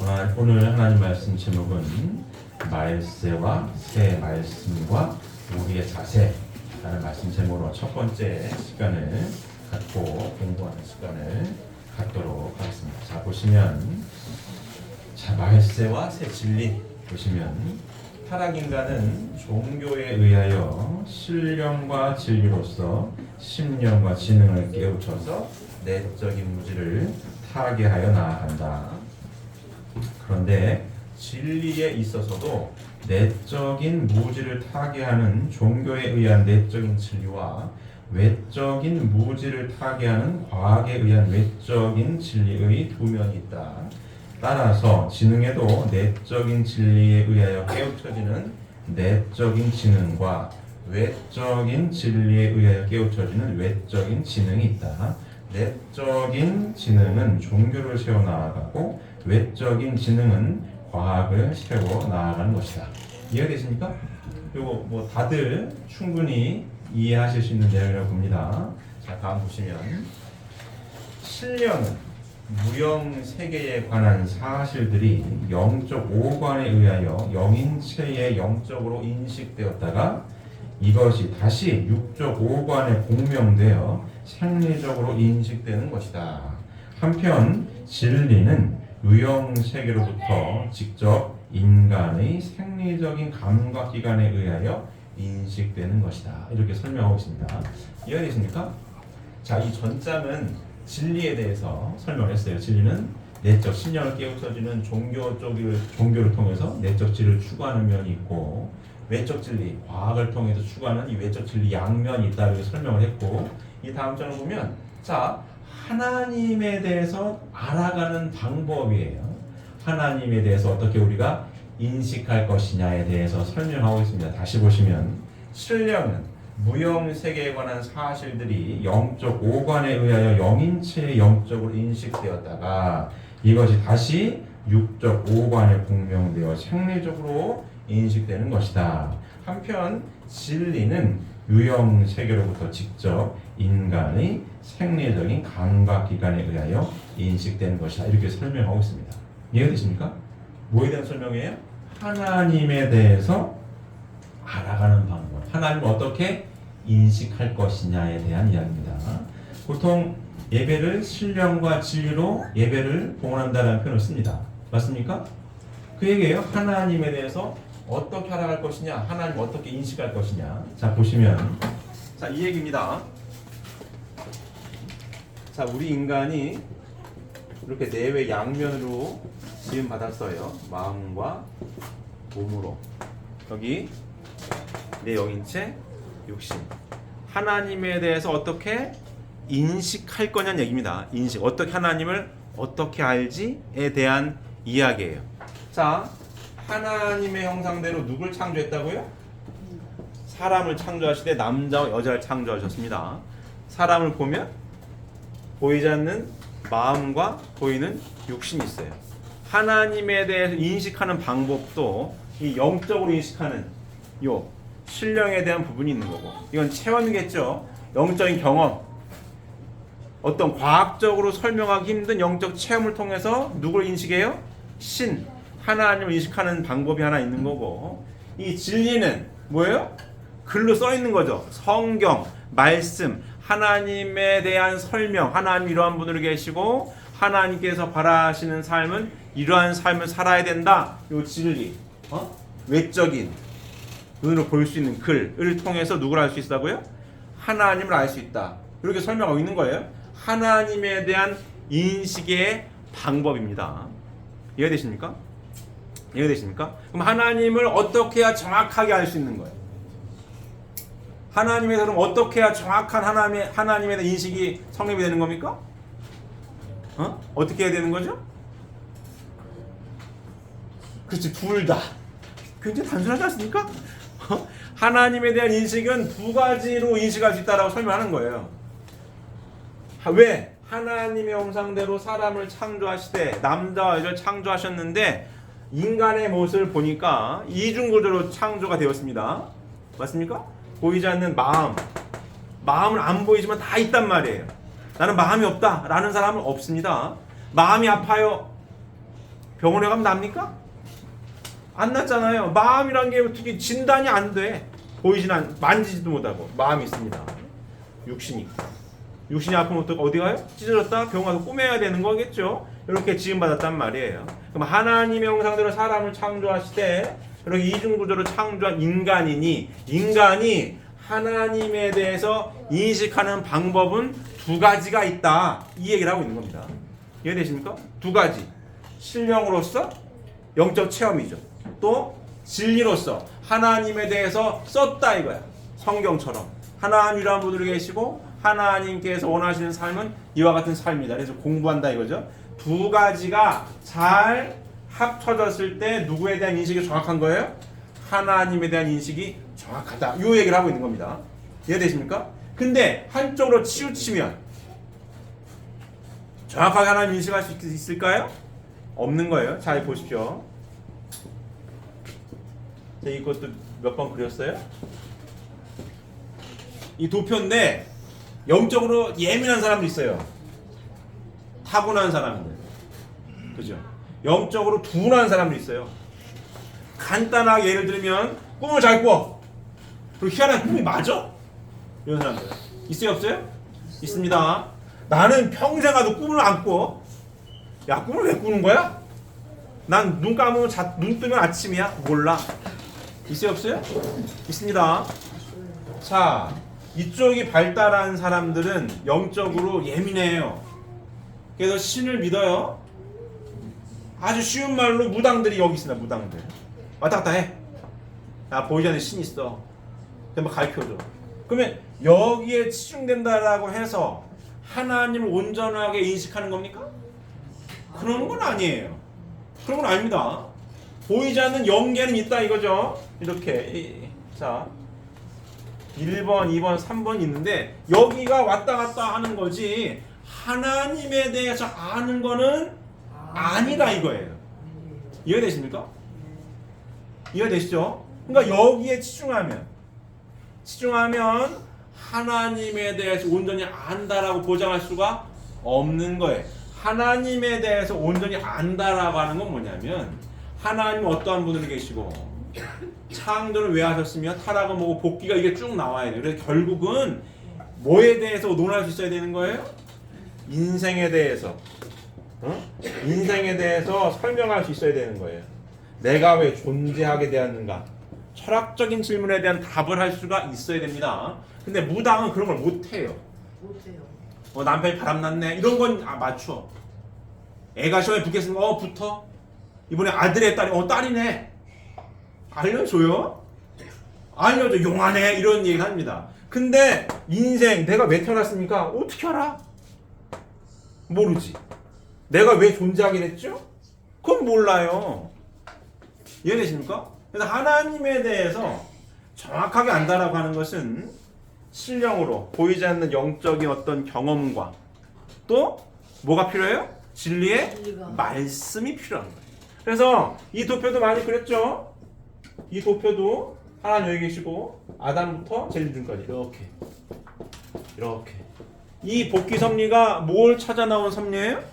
오늘 하나님 말씀 제목은 말세와 새 말씀과 우리의 자세라는 말씀 제목으로 첫 번째 시간을 갖고 공부하는 시간을 갖도록 하겠습니다. 자, 보시면 말세와 새 진리 보시면 타락인간은 종교에 의하여 신령과 진리로서 심령과 지능을 깨우쳐서 내적인 무지를 타개하여 나아간다. 그런데 진리에 있어서도 내적인 무지를 타개하는 종교에 의한 내적인 진리와 외적인 무지를 타개하는 과학에 의한 외적인 진리의 두 면이 있다. 따라서 지능에도 내적인 진리에 의하여 깨우쳐지는 내적인 지능과 외적인 진리에 의하여 깨우쳐지는 외적인 지능이 있다. 내적인 지능은 종교를 세워나가고 외적인 지능은 과학을 세워 나아가는 것이다. 이해되십니까? 그리고 다들 충분히 이해하실 수 있는 내용이라고 봅니다. 자, 다음 보시면 신령은 무형 세계에 관한 사실들이 영적 오관에 의하여 영인체에 영적으로 인식되었다가 이것이 다시 육적 오관에 공명되어 생리적으로 인식되는 것이다. 한편 진리는 유형 세계로부터 직접 인간의 생리적인 감각기관에 의하여 인식되는 것이다. 이렇게 설명하고 있습니다. 이해되십니까? 자, 이 전장은 진리에 대해서 설명을 했어요. 진리는 내적 신령을 깨우쳐주는 종교를 통해서 내적 진리를 추구하는 면이 있고, 외적 진리, 과학을 통해서 추구하는 이 외적 진리 양면이 있다. 이렇게 설명을 했고, 이 다음 장을 보면 자, 하나님에 대해서 알아가는 방법이에요. 하나님에 대해서 어떻게 우리가 인식할 것이냐에 대해서 설명하고 있습니다. 다시 보시면 신령은 무형 세계에 관한 사실들이 영적 오관에 의하여 영인체의 영적으로 인식되었다가 이것이 다시 육적 오관에 공명되어 생리적으로 인식되는 것이다. 한편 진리는 유형 세계로부터 직접 인간의 생리적인 감각기관에 의하여 인식되는 것이다. 이렇게 설명하고 있습니다. 이해되십니까? 뭐에 대한 설명이에요? 하나님에 대해서 알아가는 방법. 하나님을 어떻게 인식할 것이냐에 대한 이야기입니다. 보통 예배를 신령과 진리로 예배를 봉헌한다는 표현을 씁니다. 맞습니까? 그 얘기예요. 하나님에 대해서 어떻게 알아갈 것이냐, 하나님 어떻게 인식할 것이냐. 자, 보시면 자, 이 얘기입니다. 자, 우리 인간이 이렇게 내외 양면으로 지음 받았어요. 마음과 몸으로. 여기 내 영인체, 육신. 하나님에 대해서 어떻게 인식할 거냐는 얘기입니다. 인식. 어떻게 하나님을 어떻게 알지에 대한 이야기예요. 자, 하나님의 형상대로 누굴 창조했다고요? 사람을 창조하시되 남자와 여자를 창조하셨습니다. 사람을 보면 보이지 않는 마음과 보이는 육신이 있어요. 하나님에 대해서 인식하는 방법도 이 영적으로 인식하는 요 신령에 대한 부분이 있는 거고, 이건 체험이겠죠. 영적인 경험, 어떤 과학적으로 설명하기 힘든 영적 체험을 통해서 누굴 인식해요? 신, 하나님을 인식하는 방법이 하나 있는 거고, 이 진리는 뭐예요? 글로 써 있는 거죠. 성경, 말씀, 하나님에 대한 설명, 하나님 이러한 분으로 계시고 하나님께서 바라시는 삶은 이러한 삶을 살아야 된다. 요 진리, 외적인 눈으로 볼 수 있는 글을 통해서 누구를 알 수 있다고요? 하나님을 알 수 있다. 이렇게 설명하고 있는 거예요. 하나님에 대한 인식의 방법입니다. 이해되십니까? 이해되십니까? 그럼 하나님을 어떻게 해야 정확하게 알 수 있는 거예요? 하나님에 대해서 어떻게 해야 정확한 하나님에 대한 인식이 성립이 되는 겁니까? 어떻게 해야 되는 거죠? 그렇지, 둘 다. 굉장히 단순하지 않습니까? 하나님에 대한 인식은 두 가지로 인식할 수 있다라고 설명하는 거예요. 왜? 하나님의 형상대로 사람을 창조하시되 남자와 여자를 창조하셨는데 인간의 모습을 보니까 이중구조로 창조가 되었습니다. 맞습니까? 보이지 않는 마음은 안 보이지만 다 있단 말이에요. 나는 마음이 없다 라는 사람은 없습니다. 마음이 아파요. 병원에 가면 납니까? 안 낫잖아요. 마음이란 게 어떻게 진단이 안 돼. 보이진 만지지도 못하고. 마음이 있습니다. 육신이 있고. 육신이 아프면 어디 가요? 찢어졌다 병원 가서 꼬매야 되는 거겠죠. 이렇게 지음받았단 말이에요. 그럼 하나님의 형상대로 사람을 창조하실 때 이렇게 이중구조로 창조한 인간이니 인간이 하나님에 대해서 인식하는 방법은 두 가지가 있다. 이 얘기를 하고 있는 겁니다. 이해되십니까? 두 가지. 신령으로서 영적 체험이죠. 또 진리로서 하나님에 대해서 썼다 이거야. 성경처럼. 하나님이라는 분들이 계시고 하나님께서 원하시는 삶은 이와 같은 삶이다. 그래서 공부한다 이거죠. 두 가지가 잘 합쳐졌을 때 누구에 대한 인식이 정확한 거예요? 하나님에 대한 인식이 정확하다. 이 얘기를 하고 있는 겁니다. 이해되십니까? 근데 한쪽으로 치우치면 정확하게 하나님 인식할 수 있을까요? 없는 거예요. 잘 보십시오. 자, 이것도 몇 번 그렸어요? 이 도표인데 영적으로 예민한 사람도 있어요. 타고난 사람들. 그죠? 영적으로 둔한 사람도 있어요. 간단하게 예를 들면 꿈을 잘 꿔. 그리고 희한한 꿈이 맞아? 이런 사람들 있어요 없어요? 있습니다. 나는 평생 가도 꿈을 안 꿔. 야, 꿈을 왜 꾸는 거야? 난 눈 감으면 눈 뜨면 아침이야? 몰라. 있어요 없어요? 있습니다. 자, 이쪽이 발달한 사람들은 영적으로 예민해요. 그래서 신을 믿어요. 아주 쉬운 말로 무당들이 여기 있습니다. 무당들 왔다 갔다 해. 야, 보이지 않는 신 있어. 한번 가르쳐줘. 그러면 여기에 치중된다라고 해서 하나님을 온전하게 인식하는 겁니까? 그런 건 아니에요. 그런 건 아닙니다. 보이지 않는 영계는 있다 이거죠. 이렇게. 자, 1번, 2번, 3번 있는데 여기가 왔다 갔다 하는 거지 하나님에 대해서 아는 거는 아니다 이거예요. 이해되십니까? 이해되시죠? 그러니까 여기에 치중하면 하나님에 대해서 온전히 안다라고 보장할 수가 없는 거예요. 하나님에 대해서 온전히 안다라고 하는 건 뭐냐면 하나님은 어떠한 분들이 계시고 창조를 왜 하셨으며 타락은 뭐고 복귀가 이게 쭉 나와야 돼요. 그래서 결국은 뭐에 대해서 논할 수 있어야 되는 거예요? 인생에 대해서. 인생에 대해서 설명할 수 있어야 되는 거예요. 내가 왜 존재하게 되었는가? 철학적인 질문에 대한 답을 할 수가 있어야 됩니다. 근데 무당은 그런 걸 못해요. 남편이 바람났네 이런 건 맞춰. 애가 시험에 붙겠으면 붙어. 이번에 아들의 딸이 딸이네. 알려줘요? 알려줘. 용하네 이런 얘기를 합니다. 근데 인생 내가 왜 태어났습니까? 어떻게 알아? 모르지. 내가 왜 존재하게 됐죠? 그건 몰라요. 이해되십니까? 그래서 하나님에 대해서 정확하게 안다라고 하는 것은 신령으로 보이지 않는 영적인 어떤 경험과 또 뭐가 필요해요? 진리의 말씀이 필요한 거예요. 그래서 이 도표도 많이 그렸죠? 이 도표도 하나님 여기 계시고 아담부터 제일 중까지 이렇게 이 복귀 섭리가 뭘 찾아 나온 섭리예요?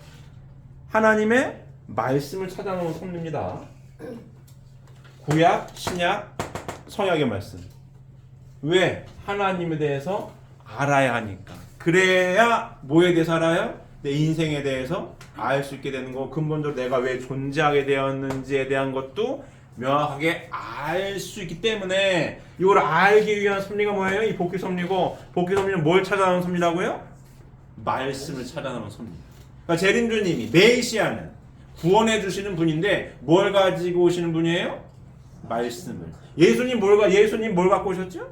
하나님의 말씀을 찾아 나온 섭리입니다. 구약, 신약, 성약의 말씀. 왜? 하나님에 대해서 알아야 하니까. 그래야 뭐에 대해서 알아요? 내 인생에 대해서 알 수 있게 되는 거. 근본적으로 내가 왜 존재하게 되었는지에 대한 것도 명확하게 알 수 있기 때문에 이걸 알기 위한 섭리가 뭐예요? 이 복귀 섭리고 복귀 섭리는 뭘 찾아나온 섭리라고요? 말씀을 찾아나온 섭리. 그러니까 재림주님이 메시아는 구원해 주시는 분인데 뭘 가지고 오시는 분이에요? 말씀을. 예수님 뭘 갖고 오셨죠?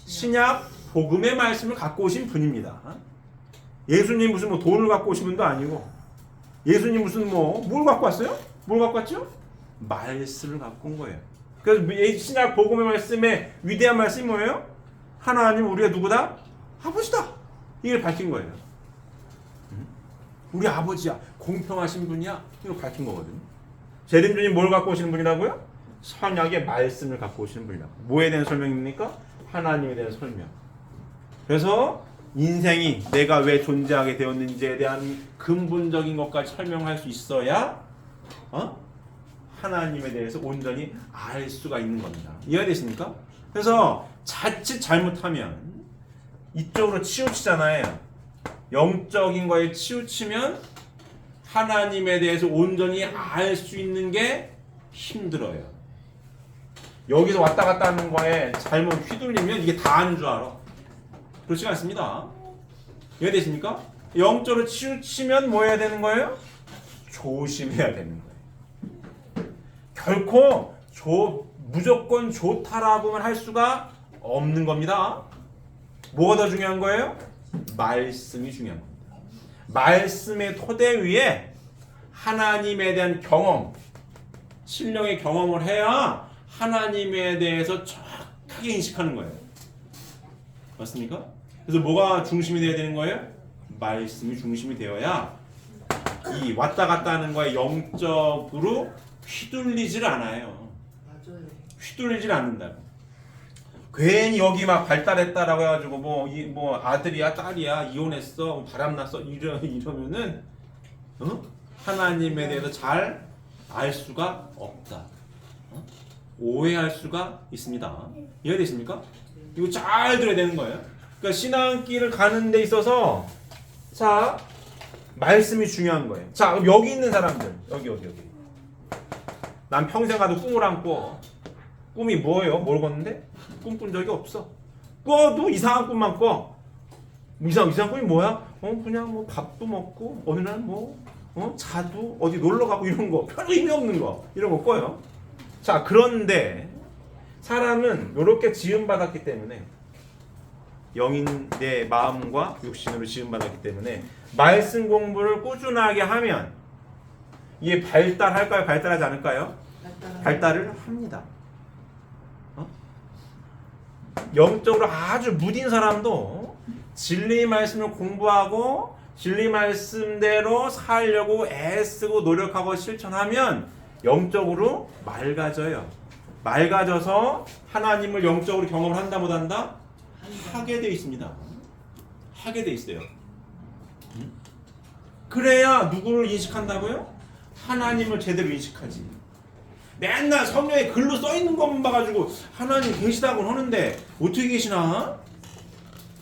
신약 복음의 말씀을 갖고 오신 분입니다. 예수님 무슨 돈을 갖고 오신 분도 아니고 예수님 무슨 뭘 갖고 왔어요? 뭘 갖고 왔죠? 말씀을 갖고 온 거예요. 그래서 신약 복음의 말씀의 위대한 말씀이 뭐예요? 하나님 우리가 누구다? 아버지다. 이걸 밝힌 거예요. 우리 아버지야. 공평하신 분이야. 이걸 밝힌 거거든요. 재림주님 뭘 갖고 오시는 분이라고요? 선약의 말씀을 갖고 오시는 분이라고. 뭐에 대한 설명입니까? 하나님에 대한 설명. 그래서 인생이 내가 왜 존재하게 되었는지에 대한 근본적인 것까지 설명할 수 있어야 하나님에 대해서 온전히 알 수가 있는 겁니다. 이해되십니까? 그래서 자칫 잘못하면 이쪽으로 치우치잖아요. 영적인 거에 치우치면 하나님에 대해서 온전히 알 수 있는 게 힘들어요. 여기서 왔다 갔다 하는 거에 잘못 휘둘리면 이게 다 아는 줄 알아. 그렇지 않습니다. 이해되십니까? 영적으로 치우치면 뭐 해야 되는 거예요? 조심해야 되는 거예요. 결코 무조건 좋다라고만 할 수가 없는 겁니다. 뭐가 더 중요한 거예요? 말씀이 중요한 겁니다. 말씀의 토대 위에 하나님에 대한 경험, 신령의 경험을 해야 하나님에 대해서 정확하게 인식하는 거예요. 맞습니까? 그래서 뭐가 중심이 되어야 되는 거예요? 말씀이 중심이 되어야 이 왔다 갔다 하는 거에 영적으로 휘둘리질 않아요. 맞아요. 휘둘리질 않는다고. 괜히 여기 막 발달했다라고 해가지고 뭐 아들이야 딸이야 이혼했어 바람났어 이러면은 하나님에 대해서 잘 알 수가 없다. 오해할 수가 있습니다. 이해되십니까? 이거 잘 들어야 되는 거예요. 그러니까 신앙길을 가는 데 있어서 자 말씀이 중요한 거예요. 자 그럼 여기 있는 사람들 여기 난 평생 가도 꿈을 안 꿔. 꿈이 뭐예요? 뭘 꿨는데? 꿈꾼 적이 없어. 꿔도 이상한 꿈만 꿔. 이상한 꿈이 뭐야? 그냥 뭐 밥도 먹고 어느 날 자도 어디 놀러 가고 이런 거 별 의미 없는 거 이런 거 꿔요. 자 그런데 사람은 이렇게 지음받았기 때문에 영인의 마음과 육신으로 지음받았기 때문에 말씀 공부를 꾸준하게 하면 이게 발달할까요? 발달하지 않을까요? 발달을 합니다. 영적으로 아주 무딘 사람도 진리 말씀을 공부하고 진리 말씀대로 살려고 애쓰고 노력하고 실천하면 영적으로 맑아져요. 맑아져서 하나님을 영적으로 경험을 한다 못한다? 하게 돼 있습니다. 하게 돼 있어요. 그래야 누구를 인식한다고요? 하나님을 제대로 인식하지. 맨날 성경에 글로 써 있는 것만 봐가지고 하나님 계시다고 하는데 어떻게 계시나?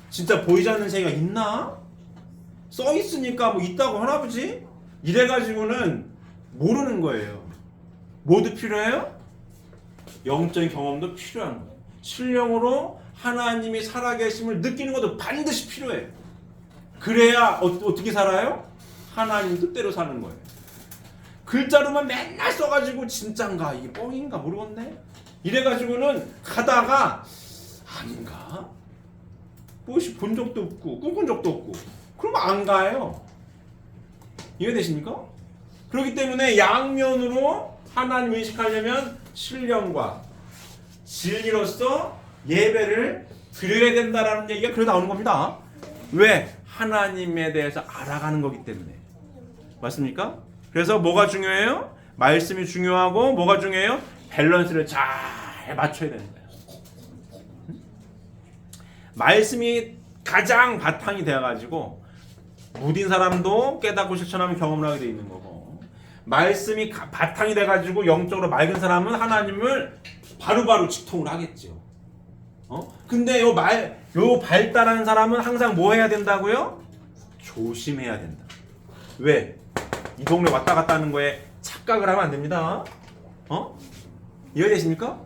진짜 보이지 않는 세계가 있나? 써 있으니까 뭐 있다고 하나 보지? 이래가지고는 모르는 거예요. 뭐도 필요해요? 영적인 경험도 필요한 거예요. 신령으로 하나님이 살아계심을 느끼는 것도 반드시 필요해요. 그래야 어떻게 살아요? 하나님 뜻대로 사는 거예요. 글자로만 맨날 써가지고 진짠가 이게 뻥인가 모르겠네. 이래가지고는 가다가 아닌가? 무엇이 본 적도 없고 꿈꾼 적도 없고 그러면 안 가요. 이해되십니까? 그렇기 때문에 양면으로 하나님 인식하려면 신령과 진리로서 예배를 드려야 된다라는 얘기가 그래 나오는 겁니다. 왜? 하나님에 대해서 알아가는 거기 때문에. 맞습니까? 그래서 뭐가 중요해요? 말씀이 중요하고 뭐가 중요해요? 밸런스를 잘 맞춰야 되는 거예요. 말씀이 가장 바탕이 되어가지고 무딘 사람도 깨닫고 실천하면 경험을 하게 돼 있는 거고 말씀이 바탕이 돼가지고 영적으로 맑은 사람은 하나님을 바로바로 직통을 하겠죠. 근데 요 발달한 사람은 항상 뭐 해야 된다고요? 조심해야 된다. 왜? 이 동네 왔다 갔다 하는 거에 착각을 하면 안 됩니다. 이해되십니까?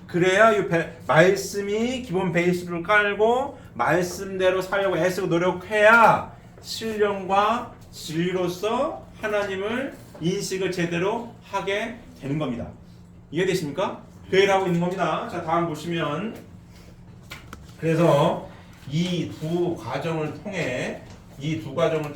그래야 이 말씀이 기본 베이스를 깔고 말씀대로 살려고 애쓰고 노력해야 신령과 진리로서 하나님을 인식을 제대로 하게 되는 겁니다. 이해되십니까? 회의를 하고 있는 겁니다. 자, 다음 보시면 그래서 이 두 과정을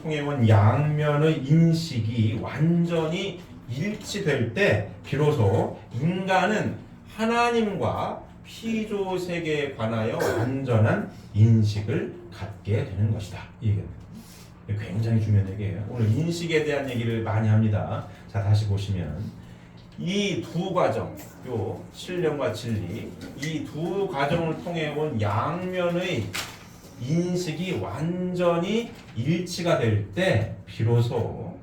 통해 온 양면의 인식이 완전히 일치될 때 비로소 인간은 하나님과 피조 세계에 관하여 완전한 인식을 갖게 되는 것이다. 이게 굉장히 중요한 얘기예요. 오늘 인식에 대한 얘기를 많이 합니다. 자, 다시 보시면 이 두 과정, 요 신령과 진리, 이 두 과정을 통해 온 양면의 인식이 완전히 일치가 될 때 비로소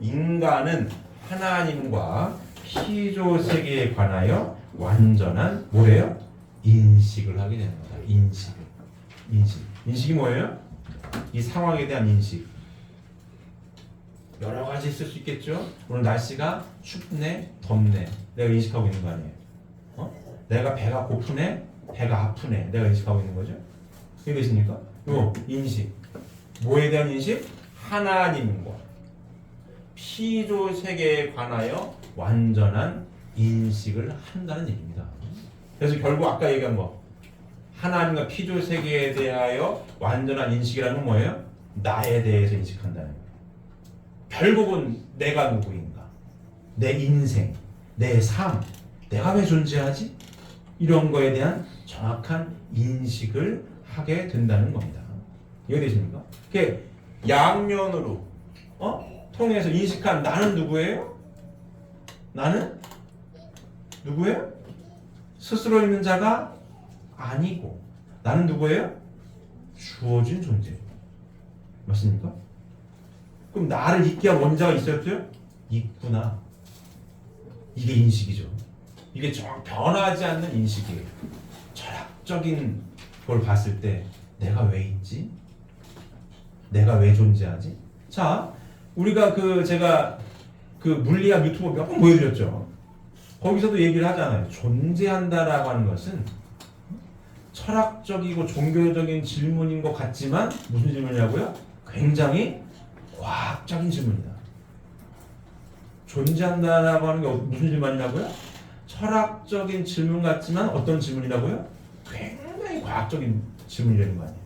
인간은 하나님과 피조 세계에 관하여 완전한 뭐래요? 인식을 하게 되는 거다. 인식이 뭐예요? 이 상황에 대한 인식. 여러 가지 있을 수 있겠죠. 오늘 날씨가 춥네, 덥네. 내가 인식하고 있는 거 아니에요? 내가 배가 고프네, 배가 아프네. 내가 인식하고 있는 거죠. 이해되십니까? 요 인식. 뭐에 대한 인식? 하나님과 피조 세계에 관하여 완전한 인식을 한다는 얘기입니다. 그래서 결국 아까 얘기한 거 하나님과 피조 세계에 대하여 완전한 인식이라는 건 뭐예요? 나에 대해서 인식한다는 거예요. 결국은 내가 누구인가? 내 인생, 내 삶, 내가 왜 존재하지? 이런 거에 대한 정확한 인식을 하게 된다는 겁니다. 이해되십니까? 그게 양면으로 통해서 인식한 나는 누구예요? 나는 누구예요? 스스로 있는 자가 아니고 나는 누구예요? 주어진 존재. 맞습니까? 그럼 나를 있게 한 원자가 있었어요? 있구나. 이게 인식이죠. 이게 변하지 않는 인식이에요. 철학적인 걸 봤을 때 내가 왜 있지? 내가 왜 존재하지? 자, 우리가 제가 물리학 유튜브 몇 번 보여드렸죠. 거기서도 얘기를 하잖아요. 존재한다라고 하는 것은 철학적이고 종교적인 질문인 것 같지만 무슨 질문이라고요? 굉장히 과학적인 질문이다. 존재한다라고 하는 게 무슨 질문이라고요? 철학적인 질문 같지만 어떤 질문이라고요? 굉장히 과학적인 질문이라는 거 아니에요.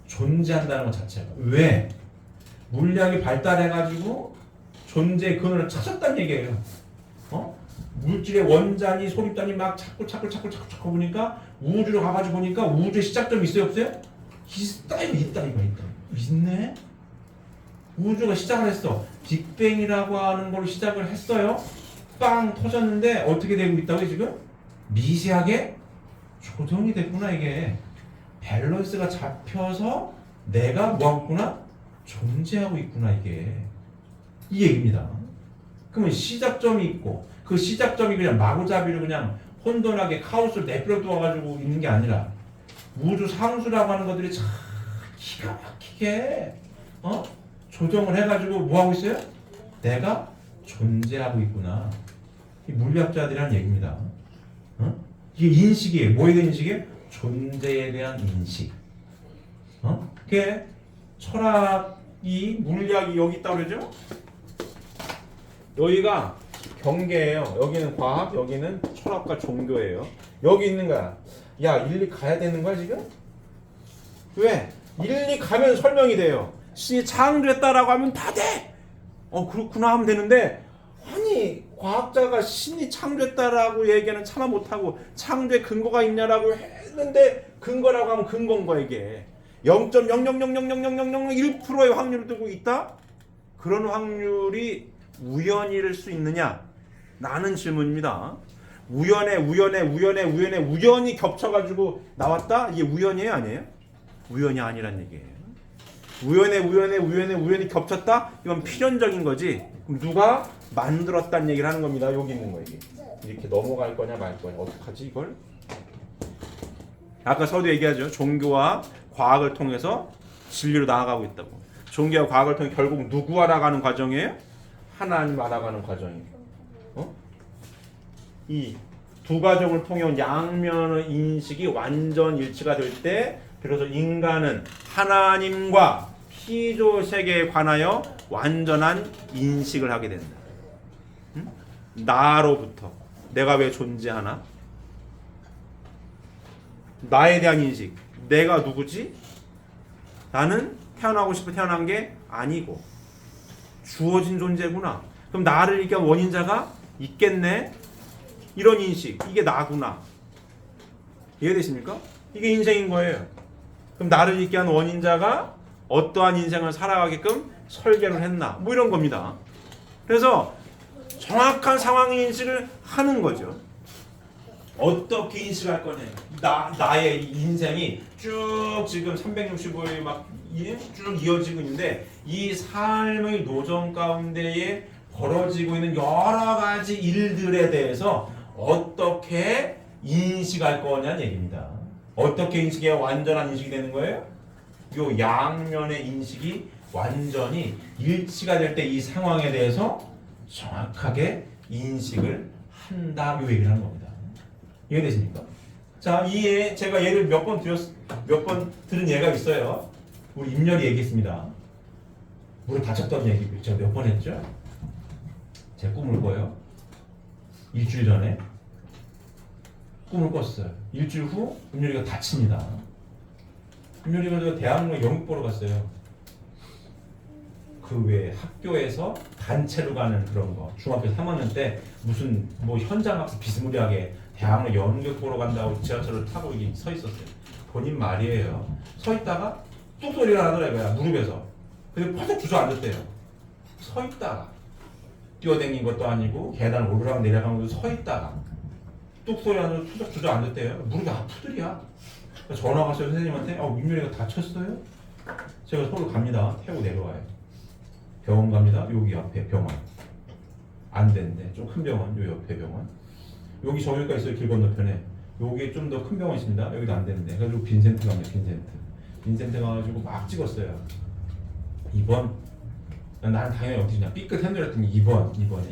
존재한다는 것 자체가. 왜? 물리학이 발달해가지고 존재의 근원을 찾았다는 얘기예요. 물질의 원자니 소립단이 막 찾고 보니까 우주로 가가지고 보니까 우주의 시작점이 있어요, 없어요? 있다. 있네? 우주가 시작을 했어. 빅뱅이라고 하는 걸로 시작을 했어요. 빵 터졌는데 어떻게 되고 있다고요, 지금? 미세하게 조정이 됐구나, 이게. 밸런스가 잡혀서 내가 뭐하고 있구나? 존재하고 있구나, 이게. 이 얘기입니다. 그러면 시작점이 있고 그 시작점이 그냥 마구잡이로 그냥 혼돈하게 카오스를 내버려 두어가지고 있는 게 아니라 우주 상수라고 하는 것들이 참 기가 막히게 조정을 해가지고 뭐하고 있어요? 내가 존재하고 있구나. 이 물리학자들이란 얘기입니다. 이게 인식이에요. 뭐에 대한 인식이에요? 존재에 대한 인식. 그게 철학이 물리학이 여기 있다고 그러죠? 여기가 경계예요. 여기는 과학, 여기는 철학과 종교예요. 여기 있는 거야. 야, 일리 가야 되는 거야 지금? 왜? 일리 가면 설명이 돼요. 신이 창조했다라고 하면 다 돼. 그렇구나 하면 되는데 아니 과학자가 신이 창조했다라고 얘기는 차마 못하고 창조의 근거가 있냐라고 했는데 근거라고 하면 근거인 거야 이게. 0.000000001%의 확률을 두고 있다? 그런 확률이 우연일 수 있느냐? 라는 질문입니다. 우연히 겹쳐가지고 나왔다? 이게 우연이에요? 아니에요? 우연이 아니란 얘기예요. 우연히 겹쳤다? 이건 필연적인 거지. 그럼 누가 만들었다는 얘기를 하는 겁니다. 여기 있는 거 이게. 이렇게 넘어갈 거냐 말 거냐. 어떡하지 이걸? 아까 서두 얘기하죠. 종교와 과학을 통해서 진리로 나아가고 있다고. 종교와 과학을 통해 결국 누구 알아가는 과정이에요? 하나님 알아가는 과정이에요. 이 두 가정을 통해 온 양면의 인식이 완전 일치가 될 때 비로소 인간은 하나님과 피조 세계에 관하여 완전한 인식을 하게 된다. 나로부터 내가 왜 존재하나? 나에 대한 인식. 내가 누구지? 나는 태어나고 싶어 태어난 게 아니고 주어진 존재구나. 그럼 나를 이렇게 원인자가 있겠네? 이런 인식. 이게 나구나. 이해되십니까? 이게 인생인 거예요. 그럼 나를 있게 한 원인자가 어떠한 인생을 살아가게끔 설계를 했나? 뭐 이런 겁니다. 그래서 정확한 상황 인식을 하는 거죠. 어떻게 인식할 거냐? 나의 인생이 쭉 지금 365일 막 쭉 이어지고 있는데 이 삶의 노정 가운데에 벌어지고 있는 여러 가지 일들에 대해서 어떻게 인식할 거냐는 얘기입니다. 어떻게 인식해야 완전한 인식이 되는 거예요? 요 양면의 인식이 완전히 일치가 될 때 이 상황에 대해서 정확하게 인식을 한다. 요 얘기를 하는 겁니다. 이해되십니까? 자, 이에 제가 예를 몇 번 들은 예가 있어요. 우리 임렬이 얘기했습니다. 무릎 다쳤던 얘기 제가 몇 번 했죠? 제 꿈을 꿔요. 일주일 전에 꿈을 꿨어요. 일주일 후 임렬이가 다칩니다. 임렬이가 저 대학로 영국 보러 갔어요. 그 외에 학교에서 단체로 가는 그런 거. 중학교 3학년 때 무슨 뭐 현장 학습 비스무리하게 대학로 연극 보러 간다고 지하철을 타고 여기 서 있었어요. 본인 말이에요. 서 있다가 뚝 소리가 나더라고요. 무릎에서. 근데 퍼뜩 주저앉았대요. 서 있다가 뛰어다닌 것도 아니고 계단 오르락 내려가는 것도 서 있다가 뚝 소리 나서 투적 주저앉았대요. 무릎이 아프더리야. 전화 갔어요. 선생님한테. 민율이가 다쳤어요? 제가 서울 갑니다. 태우고 내려와요. 병원 갑니다. 여기 앞에 병원. 안 된대. 좀 큰 병원. 요 옆에 병원. 여기 정형외과 있어요. 길 건너편에. 여기에 좀 더 큰 병원 있습니다. 여기도 안 되는데. 그래가지고 빈센트 갑니다. 빈센트 가가지고 막 찍었어요. 2번. 난 당연히 어디냐. 삐끗 했더니 2번에 2번.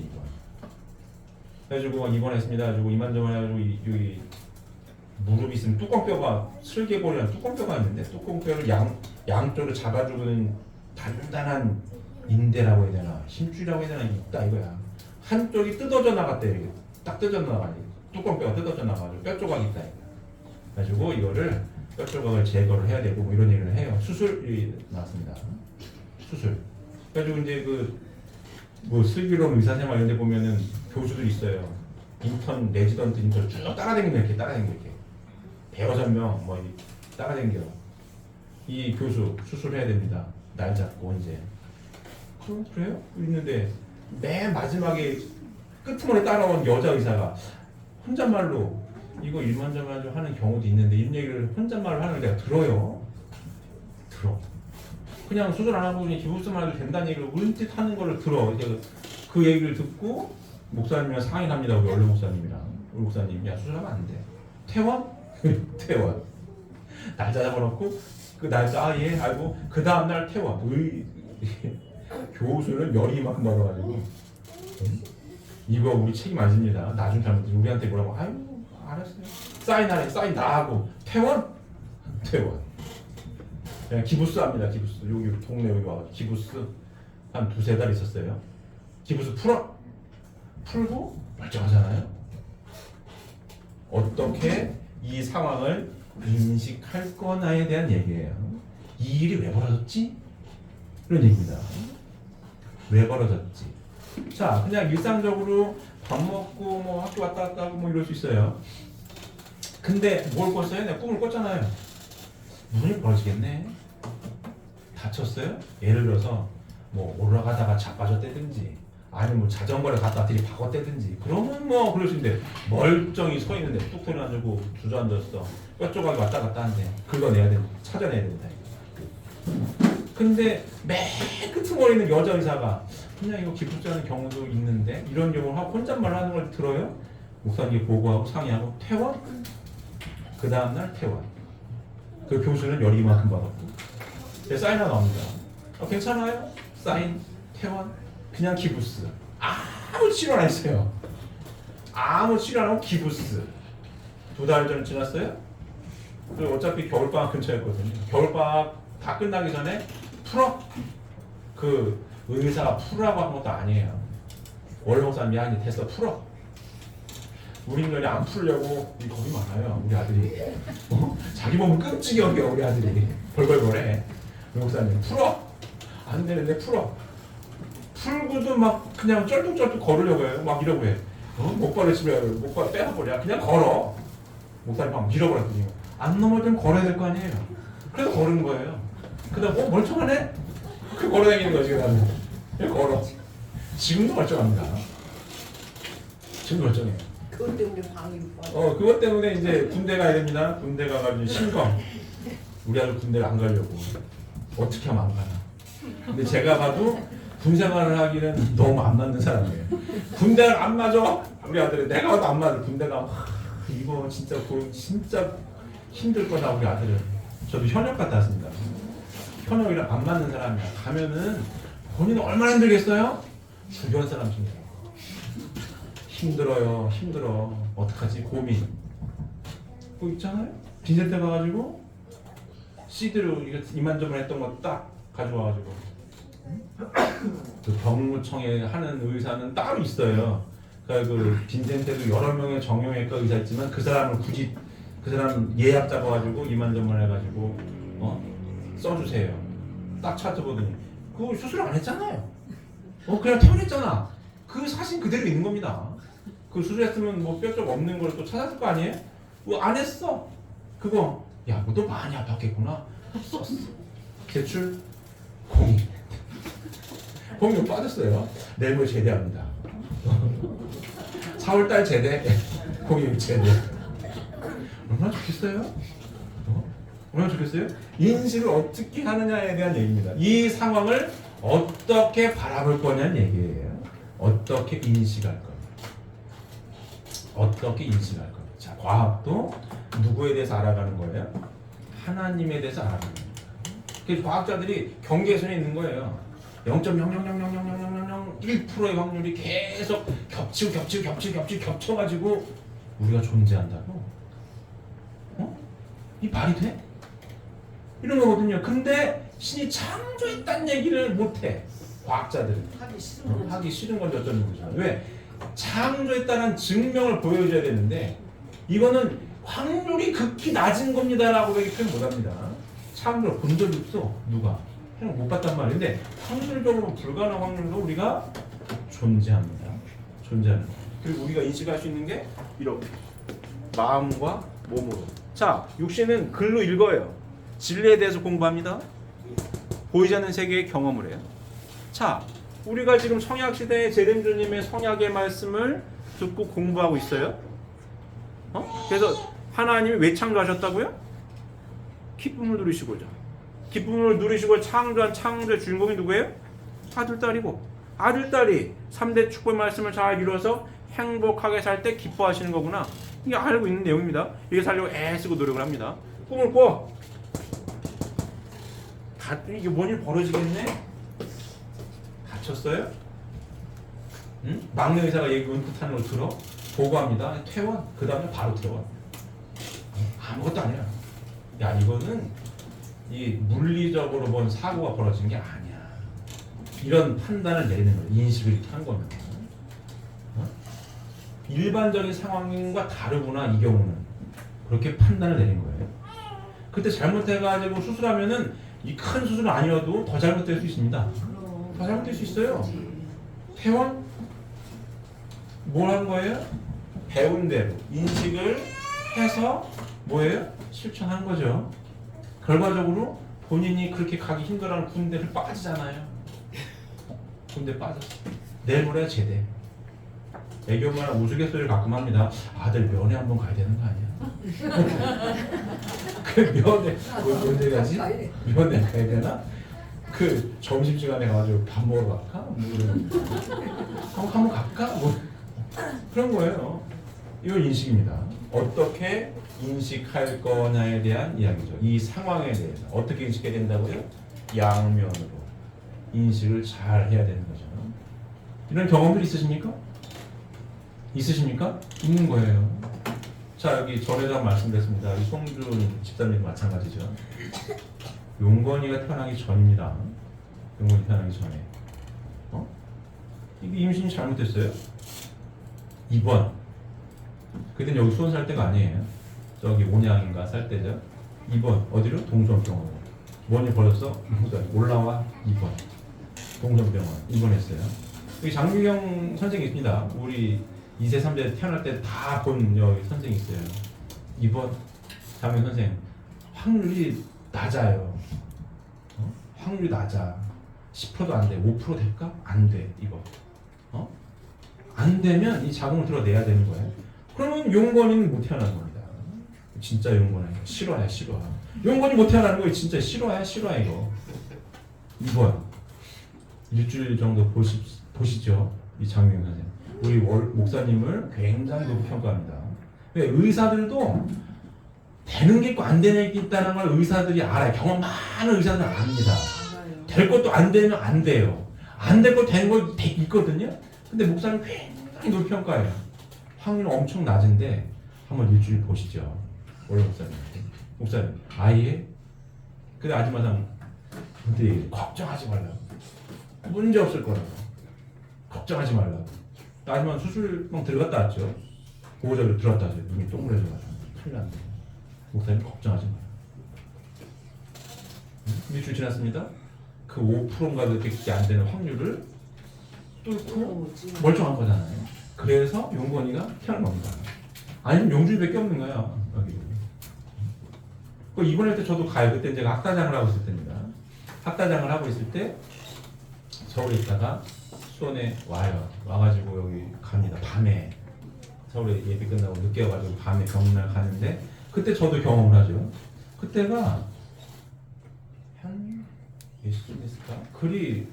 그래가지고 2번 했습니다. 그래가지고 이만저만 해가지고 여기 무릎이 있으면 뚜껑뼈가 슬개골이랑 뚜껑뼈가 있는데 뚜껑뼈를 양쪽으로 잡아주는 단단한 인대라고 해야 되나 힘줄이라고 해야 되나 있다 이거야. 한쪽이 뜯어져 나갔대. 이렇게 딱 뜯어져 나가지. 뚜껑뼈가 뜯어져 나가지고 뼈 조각이 있다 이거. 그래가지고 이거를 뼈 조각을 제거를 해야 되고 뭐 이런 얘기를 해요. 수술이 나왔습니다. 수술. 그래가지고 이제 뭐 슬기로운 의사생활 이런 데 보면은 교수들 있어요. 인턴 레지던트 인턴 쭉 따라다니면 이렇게 대여섯 명 뭐 따라다녀. 이 교수 수술해야 됩니다. 날 잡고 이제. 그래요? 있는데 맨 마지막에 끄트머리 따라온 여자 의사가 혼잣말로 이거 일만저만 하는 경우도 있는데 이런 얘기를 혼잣말로 하는 걸 내가 들어요. 그냥 수술 안 하고 그냥 기부스만 해도 된다는 얘기를 은짓 하는 걸 들어. 그 얘기를 듣고 목사님이랑 상의합니다. 우리 원래 목사님이랑. 우리 목사님, 야 수술하면 안 돼. 퇴원? 퇴원. 날짜 잡아놓고 그 날짜 예 알고 그 다음 날 퇴원. 교수는 열이 막 멀어가지고 이거 우리 책임 안 집니다. 나중 잘못해 우리한테 뭐라고 아유 알았어요. 사인하래 사인 다 하고 퇴원. 그냥 기부스 합니다. 기부스 여기 동네 여기 와서 기부스 한 2-3달 있었어요. 기부스 풀고 멀쩡하잖아요. 어떻게 이 상황을 인식할 거나에 대한 얘기예요. 이 일이 왜 벌어졌지? 이런 얘기입니다. 왜 벌어졌지? 자, 그냥 일상적으로 밥 먹고 뭐 학교 왔다 갔다 하고 뭐 이럴 수 있어요. 근데 뭘 꿨어요? 내가 꿈을 꿨잖아요. 무슨 일 벌어지겠네. 다쳤어요? 예를 들어서 뭐 올라가다가 자빠졌다든지 아니면 뭐 자전거를 갖다 들이박았다든지 그러면 뭐 그럴 수 있는데 멀쩡히 서 있는데 뚝 소리 나고 주저앉았어. 뼈 조각이 왔다 갔다 하는데 긁어내야 돼. 찾아내야 된다. 근데 맨 끝머리 있는 여자 의사가 그냥 이거 기쁘지 않은 경우도 있는데 이런 경우를 하고 혼잣말 하는 걸 들어요. 목사님께 보고하고 상의하고 퇴원? 그 다음날 퇴원. 그 교수는 열이 이만큼 받았고 사인 하나 나옵니다. 괜찮아요? 사인, 퇴원, 그냥 기부스. 아무 치료 안 했어요. 아무 치료 안 하고 기부스. 2달 전 지났어요? 그리고 어차피 겨울방학 근처였거든요. 겨울방학 다 끝나기 전에 풀어? 그 의사가 풀으라고 한 것도 아니에요. 원래 목사님이 야 됐어 풀어. 우리 인간이 안 풀려고 겁이 많아요. 우리 아들이 자기 몸은 끔찍이 여겨. 우리 아들이 벌벌벌해. 우리 목사님 풀어. 안 되는데 풀어. 풀고도 막 그냥 쩔뚝쩔뚝 걸으려고 해요. 막 이러고 해. 목발을 집에 목발 빼버려. 그냥 걸어. 목사님 막 밀어버렸더니 안 넘어지면 걸어야 될 거 아니에요. 그래서 걸은 거예요. 그다음 멀쩡하네? 그 걸어다니는 거지. 그냥 걸어. 지금도 멀쩡합니다. 지금 멀쩡해요. 그것 때문에 방이 그것 때문에 이제 군대 가야 됩니다. 군대 가가지고 신검. 우리 아들 군대를 안 가려고. 어떻게 하면 안 가나. 근데 제가 봐도 군 생활을 하기는 너무 안 맞는 사람이에요. 군대를 안 맞아. 우리 아들이 내가 와도 안 맞아. 군대가 이거 진짜 진짜 힘들 거다 우리 아들은. 저도 현역 갔다 왔습니다. 현역이랑 안 맞는 사람이야. 가면은 본인은 얼마나 힘들겠어요? 주변 사람 중에 힘들어요. 힘들어. 어떡하지? 고민. 그거 있잖아요. 빈센터 가가지고 CD로 이만저만 했던 거 딱 가져와가지고 그 병무청에 하는 의사는 따로 있어요. 그러니까 그 빈센터도 여러 명의 정형외과 의사 있지만 그 사람을 굳이 그 사람 예약 잡아가지고 이만저만 해가지고 써주세요. 딱 찾아보더니 그거 수술 안 했잖아요. 그냥 퇴원했잖아. 그 사진 그대로 있는 겁니다. 그 수술했으면 뭐 뼈 쪽 없는 걸 또 찾았을 거 아니에요? 안 했어. 그거 야, 뭐 또 많이 아팠겠구나. 썼어. 제출 공익. 공익 빠졌어요. 내일 모레 제대합니다. 4월달 제대. 공익 제대. 얼마나 좋겠어요? 얼마나 좋겠어요? 인식을 어떻게 하느냐에 대한 얘기입니다. 이 상황을 어떻게 바라볼 거냐는 얘기예요. 어떻게 인식할 거냐. 어떻게 인식할 거냐. 자, 과학도 누구에 대해서 알아가는 거예요? 하나님에 대해서 알아가는 거예요. 그래서 과학자들이 경계선에 있는 거예요. 0.000000001%의 확률이 계속 겹쳐가지고 우리가 존재한다고? 이 말이 돼? 이런 거거든요. 근데 신이 창조했다는 얘기를 못해. 과학자들은. 하기 싫은 건 어쩌는 거죠. 왜? 창조했다는 증명을 보여줘야 되는데 이거는 확률이 극히 낮은 겁니다라고 얘기 표현 못합니다. 창조를 본 적이 없어. 누가? 그냥 못 봤단 말인데 확률적으로 불가능한 확률로 우리가 존재합니다. 존재합니다. 그리고 우리가 인식할 수 있는 게 이렇게 마음과 몸으로. 자, 육신은 글로 읽어요. 진리에 대해서 공부합니다. 보이지 않는 세계의 경험을 해요. 자, 우리가 지금 성약시대의 제рем주님의 성약의 말씀을 듣고 공부하고 있어요. 그래서 하나님이 왜 창조하셨다고요? 기쁨을 누리시고자. 기쁨을 누리시고 창조한 창조의 주인공이 누구예요? 아들, 딸이고 아들, 딸이 3대 축복의 말씀을 잘 이루어서 행복하게 살 때 기뻐하시는 거구나. 이게 알고 있는 내용입니다. 이게 살려고 애쓰고 노력을 합니다. 꿈을 꿔. 이게 뭔 일 벌어지겠네? 다쳤어요? 응? 막내 의사가 얘기 은퇴하는 걸 들어? 보고합니다. 퇴원. 그 다음에 바로 퇴원. 아무것도 아니야. 야, 이거는 이 물리적으로 본 사고가 벌어진 게 아니야. 이런 판단을 내리는 거예요. 인식을 이렇게 한 거면. 일반적인 상황과 다르구나, 이 경우는. 그렇게 판단을 내린 거예요. 그때 잘못해가지고 수술하면은 이 큰 수술은 아니어도 더 잘못될 수 있습니다. 더 잘못될 수 있어요. 퇴원? 뭘 한 거예요? 배운 대로 인식을 해서 뭐예요? 실천한 거죠. 결과적으로 본인이 그렇게 가기 힘들어하는 군대를 빠지잖아요. 군대 빠졌어. 내일 모레 제대. 애기 엄마는 우스갯소리를 가끔 합니다. 아들 면회 한번 가야 되는 거 아니야? 그 면회 언제 가지? 면회 가야 되나? 그 점심시간에 가가지고 밥 먹으러 갈까? 한번 갈까? 뭐 그런 거예요. 이건 인식입니다. 어떻게 인식할 거냐에 대한 이야기죠. 이 상황에 대해서 어떻게 인식해야 된다고요? 양면으로 인식을 잘 해야 되는 거죠. 이런 경험들 있으십니까? 있으십니까? 있는 거예요. 자, 여기 전에도 말씀드렸습니다. 이 송준 집사님도 마찬가지죠. 용건이가 태어나기 전입니다. 용건이 태어나기 전에. 이게 임신이 잘못됐어요. 2번. 그땐 여기 수원 살 때가 아니에요. 저기 온양인가 살 때죠. 2번. 어디로? 동전병원. 뭔일 벌었어? 올라와. 2번. 동전병원. 입원했어요. 여기 장유경 선생이 있습니다. 우리 2세, 3세 태어날 때 다 본 여기 선생이 있어요. 2번 장유경 선생. 확률이 낮아요. 확률이 낮아. 10%도 안 돼. 5% 될까? 안 돼. 이거. 안 되면 이 자궁을 들어내야 되는 거예요. 그러면 용건이는 못 태어나는 겁니다. 진짜 용건이야. 실화야, 실화. 용건이 못 태어나는 거예요. 진짜 실화야, 실화 이거. 2번. 일주일 정도 보시죠. 이 장미영 선생님. 우리 목사님을 굉장히 높이 평가합니다. 왜 의사들도 되는 게 있고 안 되는 게 있다는 걸 의사들이 알아요. 경험 많은 의사들은 압니다. 될 것도 안 되면 안 돼요. 안 될 거 되는 거 있거든요. 근데 목사님 굉장히 높이 평가해요. 확률 엄청 낮은데 한번 일주일 보시죠. 원래 목사님 아예 근데 아줌마장 근데 걱정하지 말라고. 문제 없을 거라고. 걱정하지 말라고. 아줌마 수술방 들어갔다 왔죠. 보호자로 들어갔다 왔죠. 눈이 동그래져가지고 큰일 났네. 목사님 걱정하지 마라. 일주일 지났습니다. 그 5%인가 그렇게 안 되는 확률을 뚫고 멀쩡한 거잖아요. 그래서 용건이가 태어난 겁니다. 아니면 용주일밖에 없는 거야. 여기. 그 입원할 때 저도 가요. 그때 제가 학다장을 하고 있을 때입니다. 학다장을 하고 있을 때 서울에 있다가 수원에 와요. 와가지고 여기 갑니다. 밤에 서울에 예비 끝나고 늦게 와가지고 밤에 병원을 가는데 그때 저도 경험을 하죠. 그때가 한 몇 시쯤 됐을까? 그리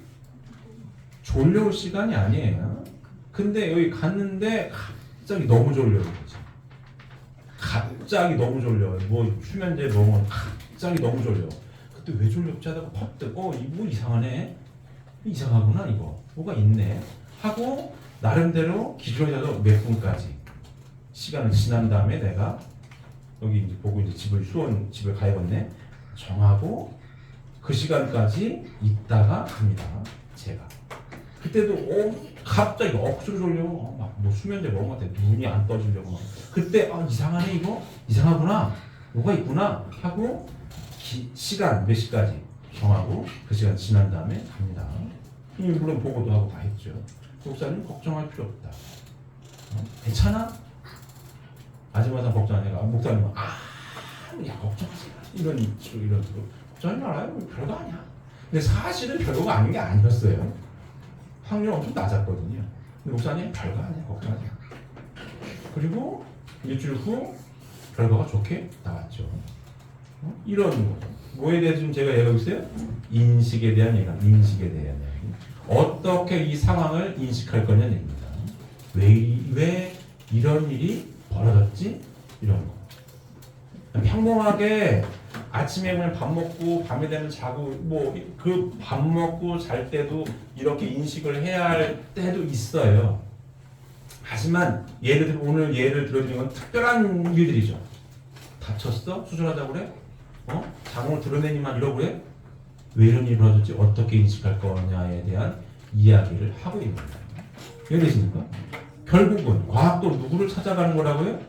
졸려올 시간이 아니에요. 근데 여기 갔는데 갑자기 너무 졸려요. 갑자기 너무 졸려요. 뭐 수면제 먹으면 갑자기 너무 졸려. 그때 왜 졸렸지 하다가 퍼뜩 이거 이상하네. 이상하구나 이거. 뭐가 있네. 하고 나름대로 기준에서 몇 분까지 시간을 지난 다음에 내가 여기 이제 보고 이제 수원 집을 가야겠네. 정하고 그 시간까지 있다가 갑니다. 제가. 그때도 갑자기 억수로 졸려. 막 뭐 수면제 먹은 것 같아. 눈이 안 떠지려고 막. 그때 이상하네 이거. 이상하구나. 뭐가 있구나 하고 시간 몇 시까지 정하고 그 시간 지난 다음에 갑니다. 물론 보고도 하고 다 했죠. 목사님 걱정할 필요 없다. 괜찮아? 아줌마상 걱정 안 해가. 목사님은 야 걱정하지 마. 이런 식으로 걱정하지 말아요. 별거 아니야. 근데 사실은 별거가 아닌 게 아니었어요. 확률 엄청 낮았거든요. 근데 목사님 별거 아니야. 걱정하지 마. 그리고 일주일 후 결과가 좋게 나왔죠. 이런 거죠. 뭐에 대해서 지금 제가 얘기하고 있어요? 인식에 대한 얘기가 인식에 대한 얘기. 어떻게 이 상황을 인식할 거냐는 얘기입니다. 왜 이런 일이 벌어졌지? 이런 거. 평범하게 아침에 그냥 밥 먹고 밤에 되면 자고 뭐 그 밥 먹고 잘 때도 이렇게 인식을 해야 할 때도 있어요. 하지만 오늘 예를 들어주는 건 특별한 일들이죠. 다쳤어? 수술하자고 그래? 자궁을 드러내니만 이러고 그래? 왜 이런 일이 벌어졌지? 어떻게 인식할 거냐에 대한 이야기를 하고 있는 거예요. 이해되십니까? 결국은 과학도 누구를 찾아가는 거라고요?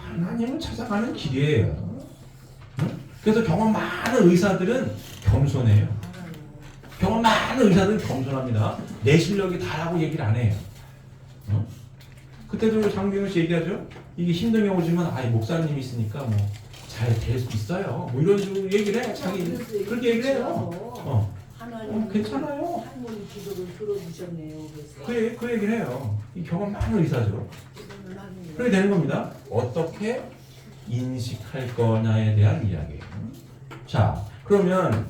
하나님을 찾아가는 길이에요. 그래서 경험 많은 의사들은 겸손해요. 경험 많은 의사들은 겸손합니다. 내 실력이 다라고 얘기를 안 해요. 그때도 장병현 씨 얘기하죠. 이게 힘든 경우지만 목사님이 있으니까 뭐 잘 될 수 있어요. 뭐 이런 식으로 얘기를 해. 자기 그렇게 얘기를 해요. 하나님 괜찮아요. 할머니 기도를 들어주셨네요. 그래서 그 얘기를 해요. 이 경험 많은 의사죠. 그렇게 되는 겁니다. 어떻게 인식할 거냐에 대한 이야기예요. 자, 그러면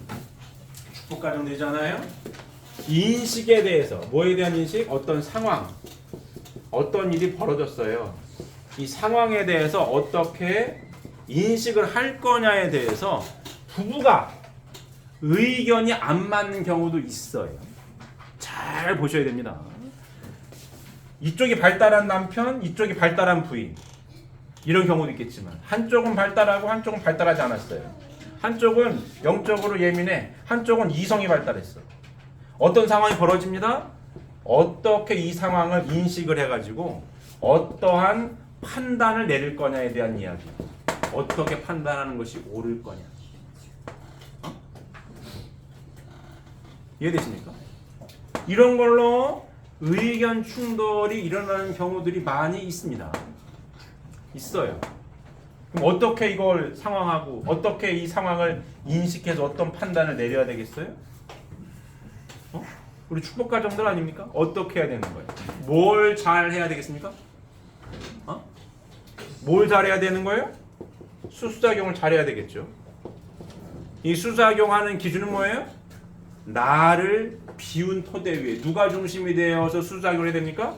축복 가정 되잖아요. 인식에 대해서 뭐에 대한 인식? 어떤 상황, 어떤 일이 벌어졌어요. 이 상황에 대해서 어떻게 인식을 할 거냐에 대해서 부부가 의견이 안 맞는 경우도 있어요. 잘 보셔야 됩니다. 이쪽이 발달한 남편, 이쪽이 발달한 부인. 이런 경우도 있겠지만 한쪽은 발달하고 한쪽은 발달하지 않았어요. 한쪽은 영적으로 예민해, 한쪽은 이성이 발달했어. 어떤 상황이 벌어집니다. 어떻게 이 상황을 인식을 해가지고 어떠한 판단을 내릴 거냐에 대한 이야기. 어떻게 판단하는 것이 옳을 거냐. 이해되십니까? 이런 걸로 의견 충돌이 일어나는 경우들이 많이 있습니다. 있어요. 그럼 어떻게 이걸 상황하고 어떻게 이 상황을 인식해서 어떤 판단을 내려야 되겠어요? 우리 축복가정들 아닙니까? 어떻게 해야 되는 거예요? 뭘 잘 해야 되겠습니까? 뭘 잘해야 되는 거예요? 수수작용을 잘해야 되겠죠. 이 수수작용하는 기준은 뭐예요? 나를 비운 토대 위에 누가 중심이 되어서 수수작용을 해야 됩니까?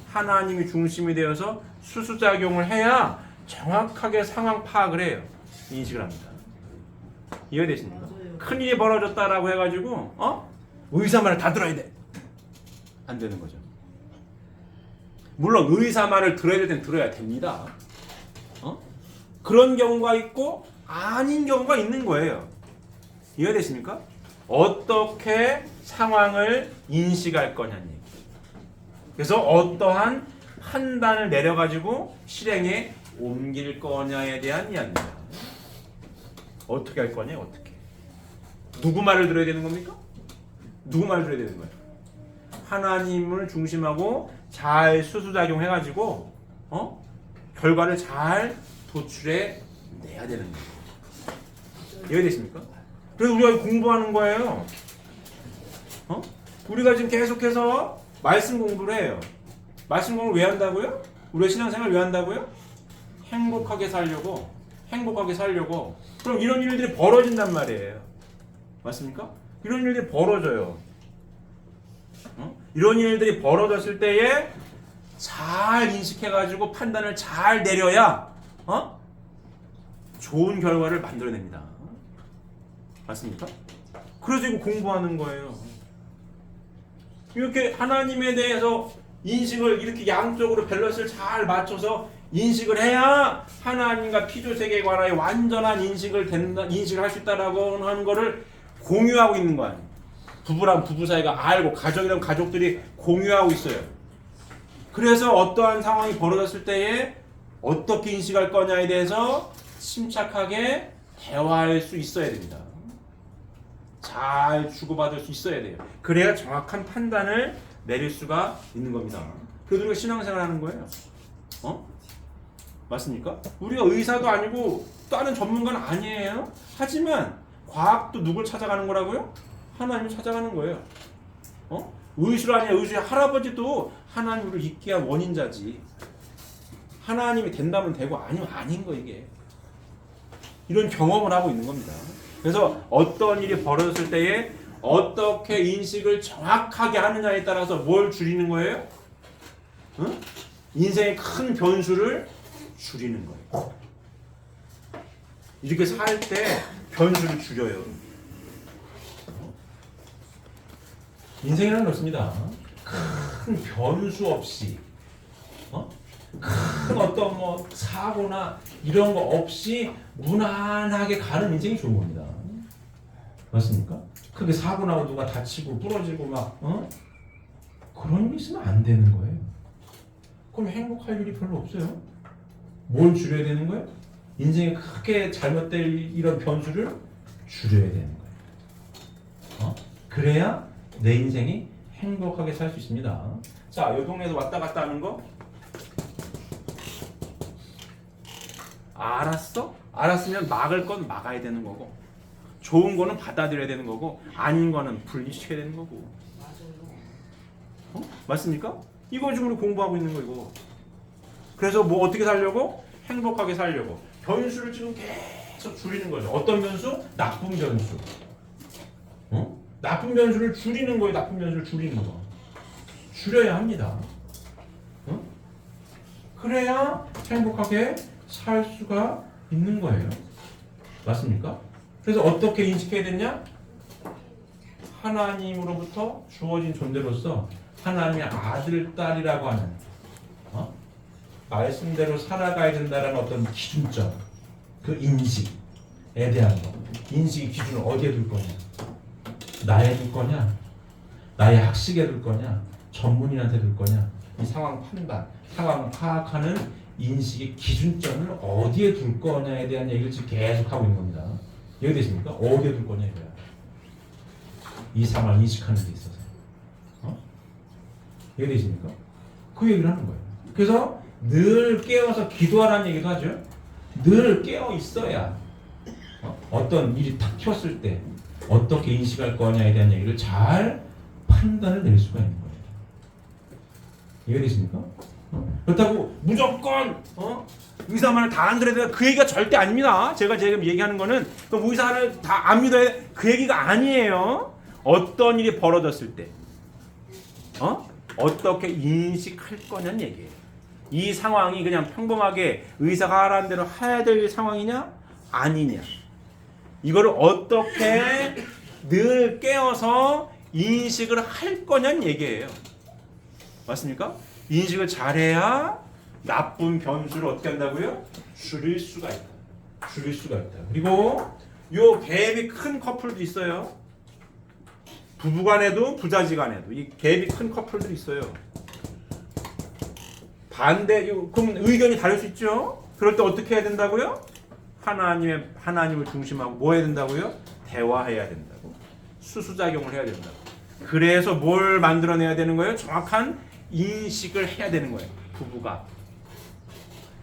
하나님이 중심이 되어서 수수작용을 해야 정확하게 상황 파악을 해요. 인식을 합니다. 이해되십니까? 맞아요. 큰일이 벌어졌다라고 해가지고 의사 말을 다 들어야 돼. 안 되는 거죠. 물론 의사 말을 들어야 될 땐 들어야 됩니다. 그런 경우가 있고 아닌 경우가 있는 거예요. 이해되십니까? 어떻게 상황을 인식할 거냐는 얘기. 그래서 어떠한 판단을 내려가지고 실행에 옮길 거냐에 대한 이야기입니다. 어떻게 할 거냐, 어떻게. 누구 말을 들어야 되는 겁니까? 누구 말을 들어야 되는 거예요? 하나님을 중심하고 잘 수수작용해가지고 결과를 잘 도출해 내야 되는 거예요. 이해되십니까? 그래서 우리가 공부하는 거예요. 우리가 지금 계속해서 말씀 공부를 해요. 말씀 공부를 왜 한다고요? 우리가 신앙생활을 왜 한다고요? 행복하게 살려고. 그럼 이런 일들이 벌어진단 말이에요. 맞습니까? 이런 일들이 벌어져요. 이런 일들이 벌어졌을 때에 잘 인식해가지고 판단을 잘 내려야 좋은 결과를 만들어냅니다. 맞습니까? 그래서 이거 공부하는 거예요. 이렇게 하나님에 대해서 인식을 이렇게 양쪽으로 밸런스를 잘 맞춰서 인식을 해야 하나님과 피조세계에 관하여 완전한 인식을 할 수 있다라고 하는 거를 공유하고 있는 거 아니에요. 부부랑 부부 사이가 알고 가족이랑 가족들이 공유하고 있어요. 그래서 어떠한 상황이 벌어졌을 때에 어떻게 인식할 거냐에 대해서 침착하게 대화할 수 있어야 됩니다. 잘 주고받을 수 있어야 돼요. 그래야 정확한 판단을 내릴 수가 있는 겁니다. 그래서 우리가 신앙생활 하는 거예요. 맞습니까? 우리가 의사도 아니고 다른 전문가는 아니에요. 하지만 과학도 누굴 찾아가는 거라고요? 하나님을 찾아가는 거예요. 의술 아니야. 의술 할아버지도 하나님을 믿게 한 원인자지. 하나님이 된다면 되고 아니면 아닌 거 이게. 이런 경험을 하고 있는 겁니다. 그래서 어떤 일이 벌어졌을 때에 어떻게 인식을 정확하게 하느냐에 따라서 뭘 줄이는 거예요? 인생의 큰 변수를 줄이는 거예요. 이렇게 살 때 변수를 줄여요. 인생이란 그렇습니다. 큰 변수 없이 큰 어떤 뭐 사고나 이런 거 없이 무난하게 가는 인생이 좋은 겁니다. 맞습니까? 크게 사고 나고 누가 다치고 부러지고 막 그런 일 있으면 안 되는 거예요. 그럼 행복할 일이 별로 없어요. 뭘 줄여야 되는 거예요? 인생에 크게 잘못될 이런 변수를 줄여야 되는 거예요. 그래야 내 인생이 행복하게 살 수 있습니다. 자, 이 동네에서 왔다 갔다 하는 거 알았어? 알았으면 막을 건 막아야 되는 거고 좋은 거는 받아들여야 되는 거고 아닌 거는 분리시켜야 되는 거고. 맞습니까? 이거 지금 우리 공부하고 있는 거 이거. 그래서 뭐 어떻게 살려고? 행복하게 살려고. 변수를 지금 계속 줄이는 거죠. 어떤 변수? 나쁜 변수. 나쁜 변수를 줄이는 거예요. 나쁜 변수를 줄이는 거. 줄여야 합니다. 그래야 행복하게 살 수가 있는 거예요. 맞습니까? 그래서 어떻게 인식해야 되냐? 하나님으로부터 주어진 존재로서 하나님의 아들, 딸이라고 하는 말씀대로 살아가야 된다는 어떤 기준점, 그 인식에 대한 거. 인식의 기준을 어디에 둘 거냐? 나에 둘 거냐? 나의 학식에 둘 거냐? 전문인한테 둘 거냐? 이 상황 판단, 상황 파악하는 인식의 기준점을 어디에 둘 거냐에 대한 얘기를 지금 계속 하고 있는 겁니다. 이해되십니까? 어디에 둘 거냐 이거야. 이 상황을 인식하는 데 있어서. 이해되십니까? 그 얘기를 하는 거예요. 그래서 늘 깨어서 기도하라는 얘기도 하죠. 늘 깨어 있어야 어떤 일이 탁 튀었을 때 어떻게 인식할 거냐에 대한 얘기를 잘 판단을 내릴 수가 있는 거예요. 이해되십니까? 그렇다고 무조건 의사 말을 다 안 들어야 된다 그 얘기가 절대 아닙니다. 제가 지금 얘기하는 거는 또 의사를 다 안 믿어야 돼 그 얘기가 아니에요. 어떤 일이 벌어졌을 때 어떻게 인식할 거냐는 얘기예요. 이 상황이 그냥 평범하게 의사가 하라는 대로 해야 될 상황이냐 아니냐, 이거를 어떻게 늘 깨어서 인식을 할 거냐는 얘기예요. 맞습니까? 인식을 잘해야 나쁜 변수를 어떻게 한다고요? 줄일 수가 있다. 줄일 수가 있다. 그리고 요 갭이 큰 커플도 있어요. 부부간에도 부자지간에도 이 갭이 큰 커플들이 있어요. 그럼 의견이 다를 수 있죠. 그럴 때 어떻게 해야 된다고요? 하나님을 중심하고 뭐 해야 된다고요? 대화해야 된다고. 수수작용을 해야 된다고. 그래서 뭘 만들어내야 되는 거예요? 정확한 인식을 해야 되는 거예요. 부부가.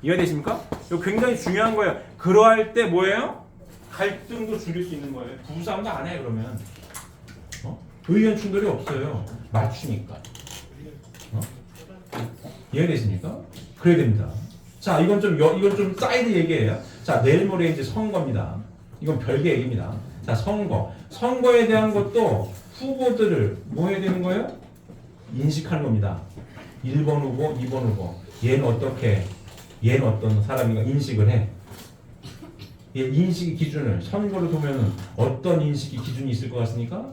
이해되십니까? 이거 굉장히 중요한 거예요. 그러할 때 뭐예요? 갈등도 줄일 수 있는 거예요. 부부싸움도 안 해 그러면. 의견 충돌이 없어요. 맞추니까. 이해되십니까? 그래야 됩니다. 자, 이건 좀 사이드 얘기예요. 자, 내일 모레 이제 선거입니다. 이건 별개 얘기입니다. 자, 선거에 대한 것도 후보들을 뭐 해야 되는 거예요? 인식하는 겁니다. 1번 후보, 2번 후보. 얘는 어떤 사람인가 인식을 해. 얘 인식의 기준을 선거를 보면은 어떤 인식의 기준이 있을 것 같습니까?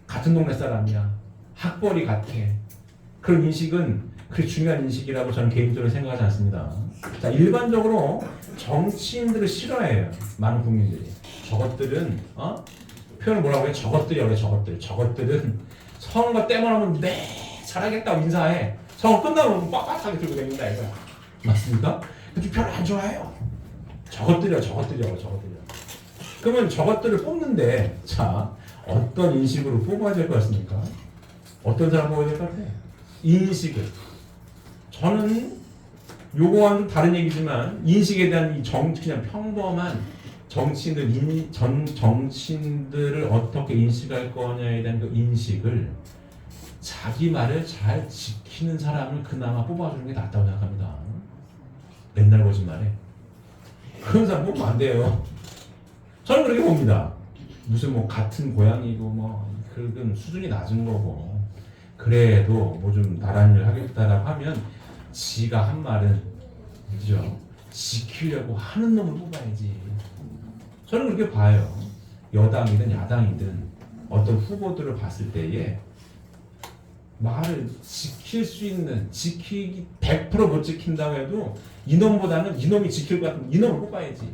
같은 동네 사람이야. 학벌이 같아. 그런 인식은 그렇게 중요한 인식이라고 저는 개인적으로 생각하지 않습니다. 자, 일반적으로 정치인들을 싫어해요. 많은 국민들이. 저것들은 표현을 뭐라고 해요? 저것들이라고 해요. 저것들은 선거 때만 하면 네 잘하겠다고 인사해. 선거 끝나면 빳빳하게 들고 다닌다 이거야. 맞습니까? 근데 별로 안 좋아해요. 저것들이라고. 그러면 저것들을 뽑는데 자, 어떤 인식으로 뽑아야 될 것 같습니까? 어떤 사람 뽑아야 될 것 같아요? 인식을. 저는 요거와는 좀 다른 얘기지만 인식에 대한 그냥 평범한 정치인들을 어떻게 인식할 거냐에 대한 그 인식을 자기 말을 잘 지키는 사람을 그나마 뽑아주는 게 낫다고 생각합니다. 맨날 거짓말해. 그런 사람 뽑으면 안 돼요. 저는 그렇게 봅니다. 무슨 뭐 같은 고향이고 그건 수준이 낮은 거고 그래도 뭐 좀 나란 일 하겠다라고 하면 지가 한 말은 그죠? 지키려고 하는 놈을 뽑아야지. 저는 그렇게 봐요. 여당이든 야당이든 어떤 후보들을 봤을 때에 말을 지킬 수 있는, 지키기 100%못 지킨다고 해도 이놈보다는 이놈이 지킬 것 같으면 이놈을 뽑아야지.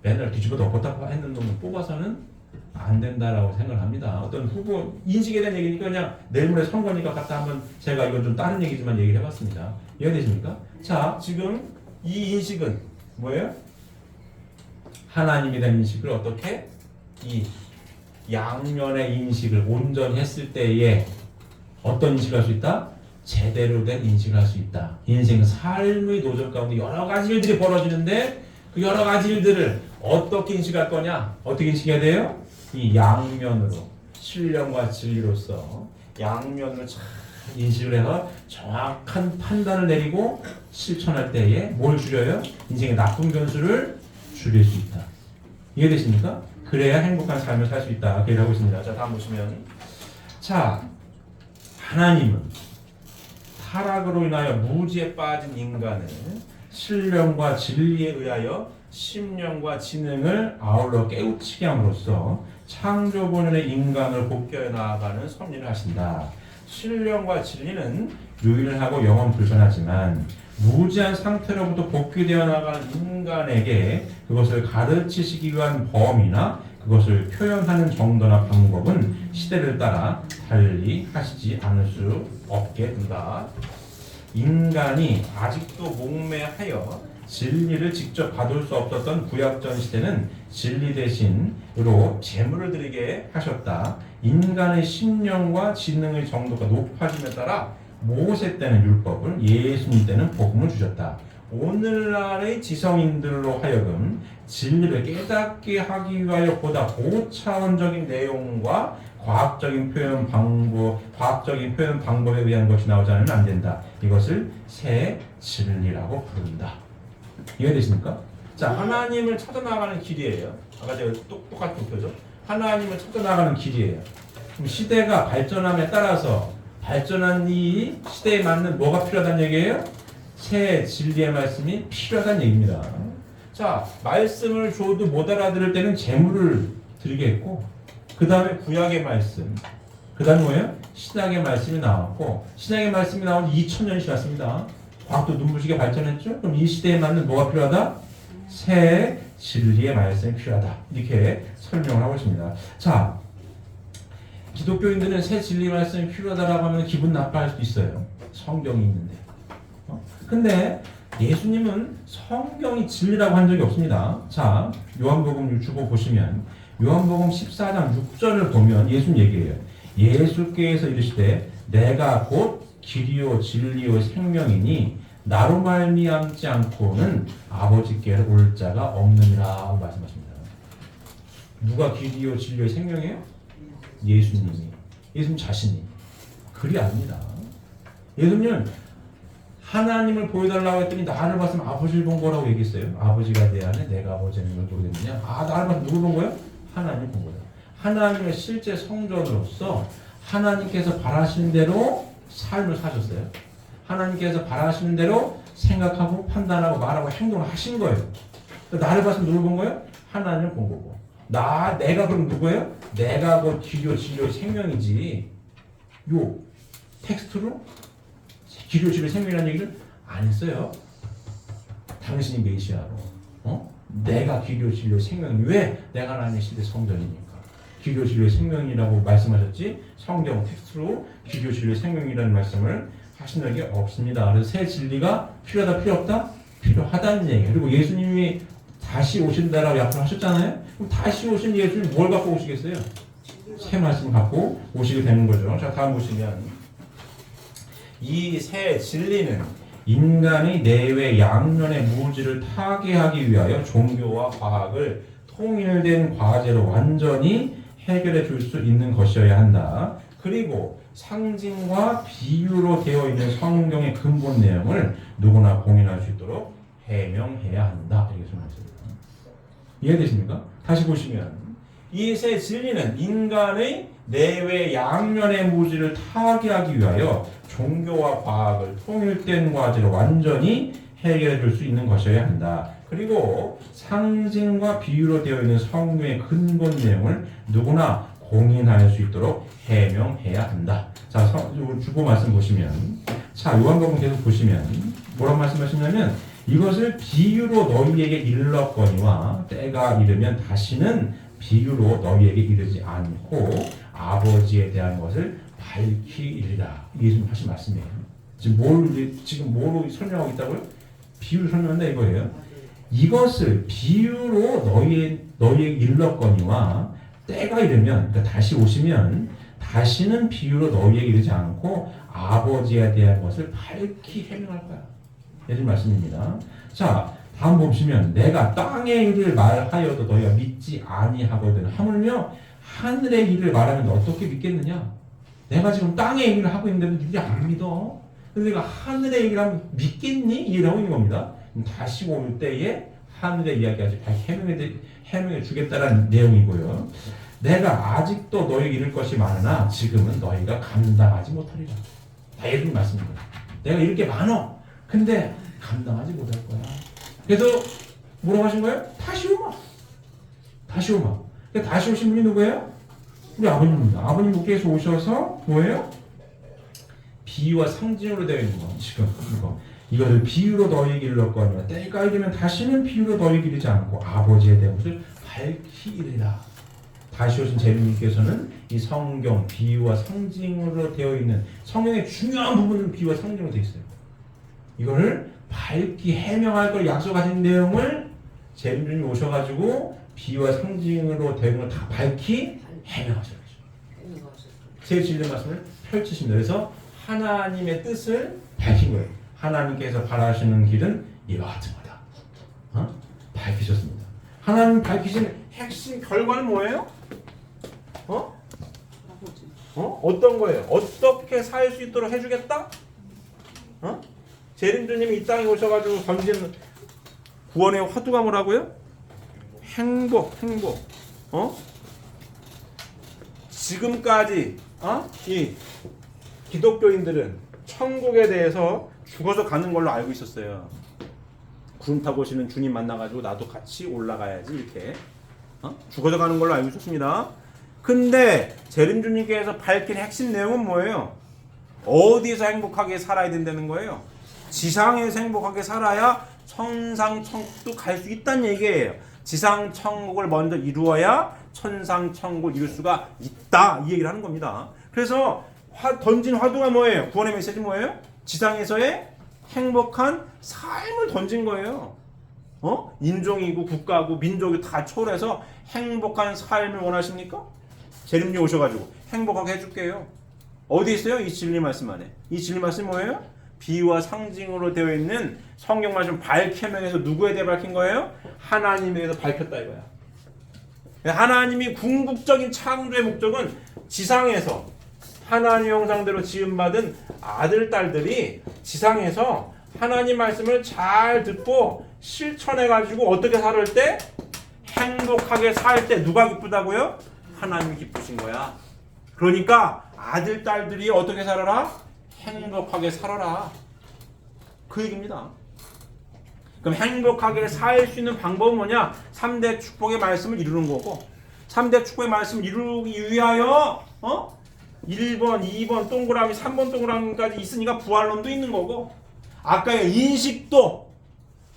맨날 뒤집어 엎었다 했는 놈을 뽑아서는 안 된다라고 생각을 합니다. 어떤 후보 인식에 대한 얘기니까 그냥 내일 모레 선거니까 갖다 한번 제가 이건 좀 다른 얘기지만 얘기를 해봤습니다. 이해되십니까? 자, 지금 이 인식은 뭐예요? 하나님에 대한 인식을 어떻게 이 양면의 인식을 온전히 했을 때에 어떤 인식을 할 수 있다? 제대로 된 인식을 할 수 있다. 인생 삶의 도전 가운데 여러 가지 일들이 벌어지는데 그 여러 가지 일들을 어떻게 인식할 거냐? 어떻게 인식해야 돼요? 이 양면으로 신령과 진리로서 양면을 잘 인식을 해서 정확한 판단을 내리고 실천할 때에 뭘 줄여요? 인생의 나쁜 변수를 줄일 수 있다. 이해되십니까? 그래야 행복한 삶을 살 수 있다. 그 얘기를 하고 있습니다. 자, 다음 보시면 자, 하나님은 타락으로 인하여 무지에 빠진 인간을 신령과 진리에 의하여 심령과 지능을 아울러 깨우치게 함으로써 창조 본연의 인간을 복귀해 나아가는 섭리를 하신다. 신령과 진리는 유일하고 영원 불변하지만 무지한 상태로부터 복귀되어 나가는 인간에게 그것을 가르치시기 위한 범위나 그것을 표현하는 정도나 방법은 시대를 따라 달리 하시지 않을 수 없게 된다. 인간이 아직도 목매하여 진리를 직접 받을 수 없었던 구약전 시대는 진리 대신으로 재물을 드리게 하셨다. 인간의 심령과 지능의 정도가 높아짐에 따라 모세 때는 율법을, 예수님 때는 복음을 주셨다. 오늘날의 지성인들로 하여금 진리를 깨닫게 하기 위하여 보다 고차원적인 내용과 과학적인 표현 방법에 의한 것이 나오지 않으면 안 된다. 이것을 새 진리라고 부른다. 이해되십니까? 자, 하나님을 찾아나가는 길이에요. 아까 제가 똑같은 표죠. 하나님을 찾아 나가는 길이에요. 그럼 시대가 발전함에 따라서 발전한 이 시대에 맞는 뭐가 필요하다는 얘기예요? 새 진리의 말씀이 필요하다는 얘기입니다. 자, 말씀을 줘도 못 알아들을 때는 재물을 드리겠고, 그 다음에 구약의 말씀, 그 다음에 뭐예요? 신약의 말씀이 나왔고, 신약의 말씀이 나온 2000년이 지났습니다. 과학도 눈부시게 발전했죠? 그럼 이 시대에 맞는 뭐가 필요하다? 새 진리의 말씀이 필요하다. 이렇게 설명을 하고 있습니다. 자, 기독교인들은 새 진리의 말씀이 필요하다라고 하면 기분 나빠할 수도 있어요. 성경이 있는데. 근데 예수님은 성경이 진리라고 한 적이 없습니다. 자, 요한복음 주보 보시면 요한복음 14장 6절을 보면 예수님 얘기해요. 예수께서 이르시되 내가 곧 길이요 진리요 생명이니 나로 말미암지 않고는 아버지께로 올 자가 없느니라 말씀하십니다. 누가 길이요 진리요 생명이에요? 예수님이. 예수님 자신이. 그리 아닙니다. 예수님은 하나님을 보여달라고 했더니 나를 봤으면 아버지를 본 거라고 얘기했어요. 아버지가 내 안에 내가 아버지 하나님을 보게 됐느냐? 아, 나를 봤으면 누굴 본 거예요? 하나님을 본 거예요. 하나님의 실제 성전으로서 하나님께서 바라시는 대로 삶을 사셨어요. 하나님께서 바라시는 대로 생각하고 판단하고 말하고 행동을 하신 거예요. 나를 봤으면 누굴 본 거예요? 하나님을 본 거고. 내가 그럼 누구예요? 내가 그 길이요 진리요 생명이지. 요 텍스트로 길이요 진리요 생명이라는 얘기를 안 했어요. 당신이 메시아로. 내가 길이요 진리요 생명이 왜? 내가 하나님의 실제 성전이니까. 길이요 진리요 생명이라고 말씀하셨지 성경 텍스트로 길이요 진리요 생명이라는 말씀을 하신 적이 없습니다. 그래서 새 진리가 필요하다 필요 없다? 필요하다는 얘기예요. 그리고 예수님이 다시 오신다라고 약속하셨잖아요. 그럼 다시 오신 예수님 뭘 갖고 오시겠어요? 새 말씀 갖고 오시게 되는 거죠. 자, 다음 보시면 이 새 진리는 인간의 내외 양면의 무지를 타개하기 위하여 종교와 과학을 통일된 과제로 완전히 해결해 줄 수 있는 것이어야 한다. 그리고 상징과 비유로 되어 있는 성경의 근본 내용을 누구나 공인할 수 있도록 해명해야 한다. 이렇게 설명했습니다. 이해되십니까? 다시 보시면 이 새 진리는 인간의 내외 양면의 무지를 타개하기 위하여 종교와 과학을 통일된 과제로 완전히 해결해 줄 수 있는 것이어야 한다. 그리고 상징과 비유로 되어 있는 성경의 근본 내용을 누구나 공인할 수 있도록 해명해야 한다. 자, 주보 말씀 보시면, 자, 요한복음 계속 보시면 뭐라고 말씀하시냐면 이것을 비유로 너희에게 일렀거니와 때가 이르면 다시는 비유로 너희에게 이르지 않고 아버지에 대한 것을 밝히 이르라. 예수님 하신 말씀이에요. 지금 뭐로 설명하고 있다고요? 비유를 설명한다 이거예요. 이것을 비유로 너희에게 일렀거니와 때가 이르면, 그러니까 다시 오시면 다시는 비유로 너희에게 이르지 않고 아버지에 대한 것을 밝히 해명할 거야. 예수님 말씀입니다. 자, 다음 보시면 내가 땅의 일을 말하여도 너희가 믿지 아니하거든 하물며 하늘의 일을 말하면 어떻게 믿겠느냐? 내가 지금 땅의 일을 하고 있는데도 너희들이 안 믿어. 근데 내가 하늘의 얘기를 하면 믿겠니? 이해를 하고 있는 겁니다. 다시 올 때에 하늘의 이야기까지 해명해 주겠다는 내용이고요. 내가 아직도 너희에게 이를 것이 많으나 지금은 너희가 감당하지 못하리라. 다 예수님 말씀입니다. 내가 이럴 게 많어. 근데 감당하지 못할 거야. 그래서 뭐라고 하신 거예요? 다시 오마. 다시 오마. 다시 오신 분이 누구예요? 우리 아버님입니다. 아버님께서 오셔서 뭐예요? 비유와 상징으로 되어 있는 거. 지금 이것을 비유로 너희에게 일렀거니와 때가 이르면 다시는 비유로 너희에게 이르지 않고 아버지에 대한 것을 밝히 이르라. 다시 오신 재림님께서는 이 성경 비유와 상징으로 되어 있는 성경의 중요한 부분은 비유와 상징으로 되어 있어요. 이거를 밝히 해명할 걸 약속하신 내용을 재림님이 오셔가지고 비유와 상징으로 되는 걸 다 밝히 해명하셔야 되죠. 새 진리의 말씀을 펼치십니다. 그래서 하나님의 뜻을 밝힌 거예요. 하나님께서 바라시는 길은 이와 같은 거다. 밝히셨습니다. 하나님 밝히신 핵심 결과는 뭐예요? 어떤 거예요? 어떻게 살 수 있도록 해주겠다? 재림주님이 이 땅에 오셔가지고 던지는 구원의 화두가 뭐라고요? 행복. 지금까지 이 기독교인들은 천국에 대해서 죽어서 가는 걸로 알고 있었어요. 구름 타고 오시는 주님 만나가지고 나도 같이 올라가야지 이렇게 죽어서 가는 걸로 알고 있었습니다. 근데 재림주님께서 밝힌 핵심 내용은 뭐예요? 어디서 행복하게 살아야 된다는 거예요? 지상에서 행복하게 살아야 천상천국도 갈 수 있다는 얘기예요. 지상천국을 먼저 이루어야 천상천국을 이룰 수가 있다 이 얘기를 하는 겁니다. 그래서 던진 화두가 뭐예요? 구원의 메시지 뭐예요? 지상에서의 행복한 삶을 던진 거예요. 인종이고 국가고 민족이 다 초월해서 행복한 삶을 원하십니까? 재림님 오셔가지고 행복하게 해줄게요. 어디 있어요? 이 진리 말씀 안에. 이 진리 말씀이 뭐예요? 비유와 상징으로 되어 있는 성경 말씀 밝혀명에서 누구에 대해 밝힌 거예요? 하나님에 대해서 밝혔다 이거야. 하나님이 궁극적인 창조의 목적은 지상에서 하나님 형상대로 지음받은 아들, 딸들이 지상에서 하나님 말씀을 잘 듣고 실천해가지고 어떻게 살을 때? 행복하게 살 때 누가 기쁘다고요? 하나님이 기쁘신 거야. 그러니까 아들, 딸들이 어떻게 살아라? 행복하게 살아라. 그 얘기입니다. 그럼 행복하게 살 수 있는 방법은 뭐냐? 3대 축복의 말씀을 이루는 거고 3대 축복의 말씀을 이루기 위하여 1번, 2번 동그라미, 3번 동그라미까지 있으니까 부활론도 있는 거고 아까의 인식도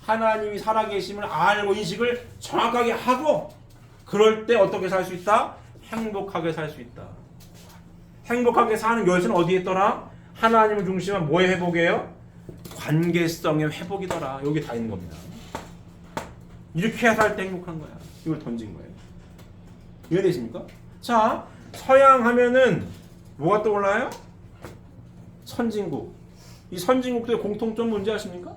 하나님이 살아계심을 알고 인식을 정확하게 하고 그럴 때 어떻게 살 수 있다? 행복하게 살 수 있다. 행복하게 사는 열쇠는 어디에 있더라? 하나님을 중심한 뭐의 회복이에요? 관계성의 회복이더라. 여기 다 있는 겁니다. 이렇게 해서 살 때 행복한 거야. 이걸 던진 거예요. 이해되십니까? 자, 서양 하면은 뭐가 떠올라요? 선진국. 이 선진국들의 공통점 뭔지 아십니까?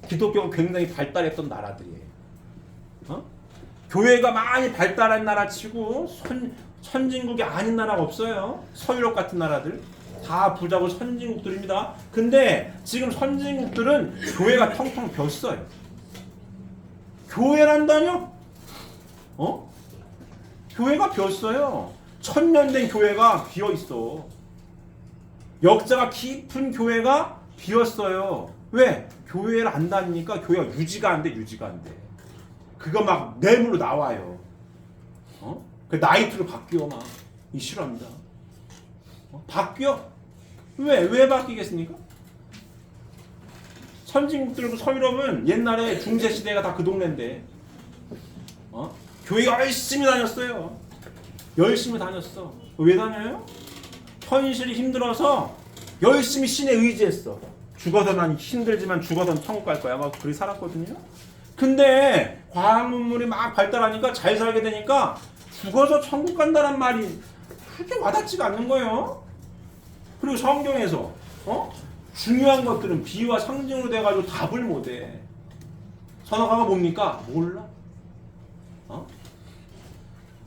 기독교가 굉장히 발달했던 나라들이에요. 교회가 많이 발달한 나라치고 선진국이 아닌 나라가 없어요. 서유럽 같은 나라들 다 부자고 선진국들입니다. 근데 지금 선진국들은 교회가 텅텅 비었어요. 교회란다뇨? 교회가 비었어요. 1000년 된 교회가 비어 있어. 역사가 깊은 교회가 비었어요. 왜? 교회를 안 다니니까 교회가 유지가 안 돼. 그거 막 뇌물로 나와요. 그 나이트로 바뀌어 막. 이 싫어합니다. 바뀌어? 왜 바뀌겠습니까? 선진국들고 서유럽은 옛날에 중세시대가 다 그 동네인데 교회 열심히 다녔어요. 열심히 다녔어. 왜 다녀요? 현실이 힘들어서 열심히 신에 의지했어. 죽어서 난 힘들지만 죽어선 천국 갈 거야. 막 그렇게 살았거든요. 근데 과학 문물이 막 발달하니까 잘 살게 되니까 죽어서 천국 간다는 말이 그렇게 와닿지가 않는 거예요. 그리고 성경에서 중요한 것들은 비유와 상징으로 돼가지고 답을 못해. 선악과가 뭡니까? 몰라.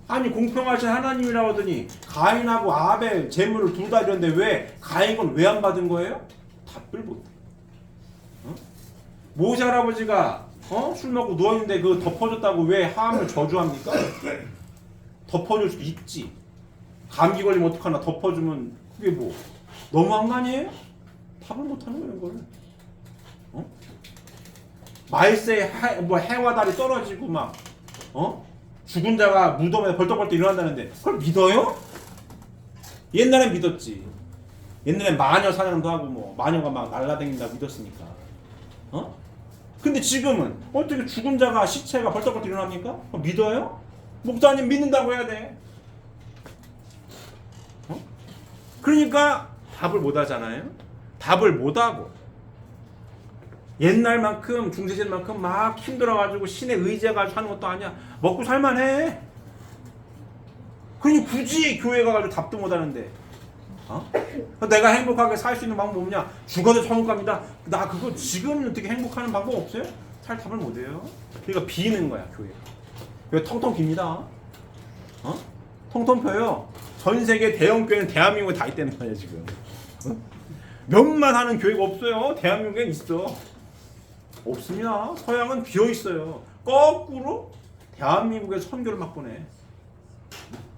아니 공평하신 하나님이라고 하더니 가인하고 아벨 재물을 둘 다 이런데 왜 가인은 왜 안 받은 거예요? 답을 못해. 모세 할아버지가 술 먹고 누워있는데 그거 덮어줬다고 왜 함을 저주합니까? 덮어줄 수 있지. 감기 걸리면 어떡하나 덮어주면 그게 뭐 너무한 거 아니에요? 답을 못하는 거예요 이걸. 말세에 해와 달이 떨어지고 막 죽은 자가 무덤에 벌떡벌떡 일어난다는데 그걸 믿어요? 옛날엔 믿었지. 옛날엔 마녀 사냥도 하고 뭐 마녀가 막 날라다닌다고 믿었으니까. 근데 지금은 어떻게 죽은 자가 시체가 벌떡벌떡 일어납니까? 믿어요? 목사님 믿는다고 해야 돼. 그러니까 답을 못 하잖아요. 답을 못 하고 옛날만큼 중세시대만큼 막 힘들어가지고 신에 의지해가지고 하는 것도 아니야. 먹고 살만해. 그러니 굳이 교회 가가지고 답도 못 하는데 내가 행복하게 살 수 있는 방법 뭐냐? 죽어도 천국 갑니다. 나 그거 지금 어떻게 행복하는 방법 없어요? 잘 답을 못 해요. 그러니까 비는 거야 교회가. 교회 텅텅 깁니다. 텅텅 펴요. 전 세계 대형 교회는 대한민국에 다 있다는 거야 지금. 몇만 하는 교회가 없어요. 대한민국엔 있어. 없습니다. 서양은 비어 있어요. 거꾸로 대한민국에 선교를 막 보내.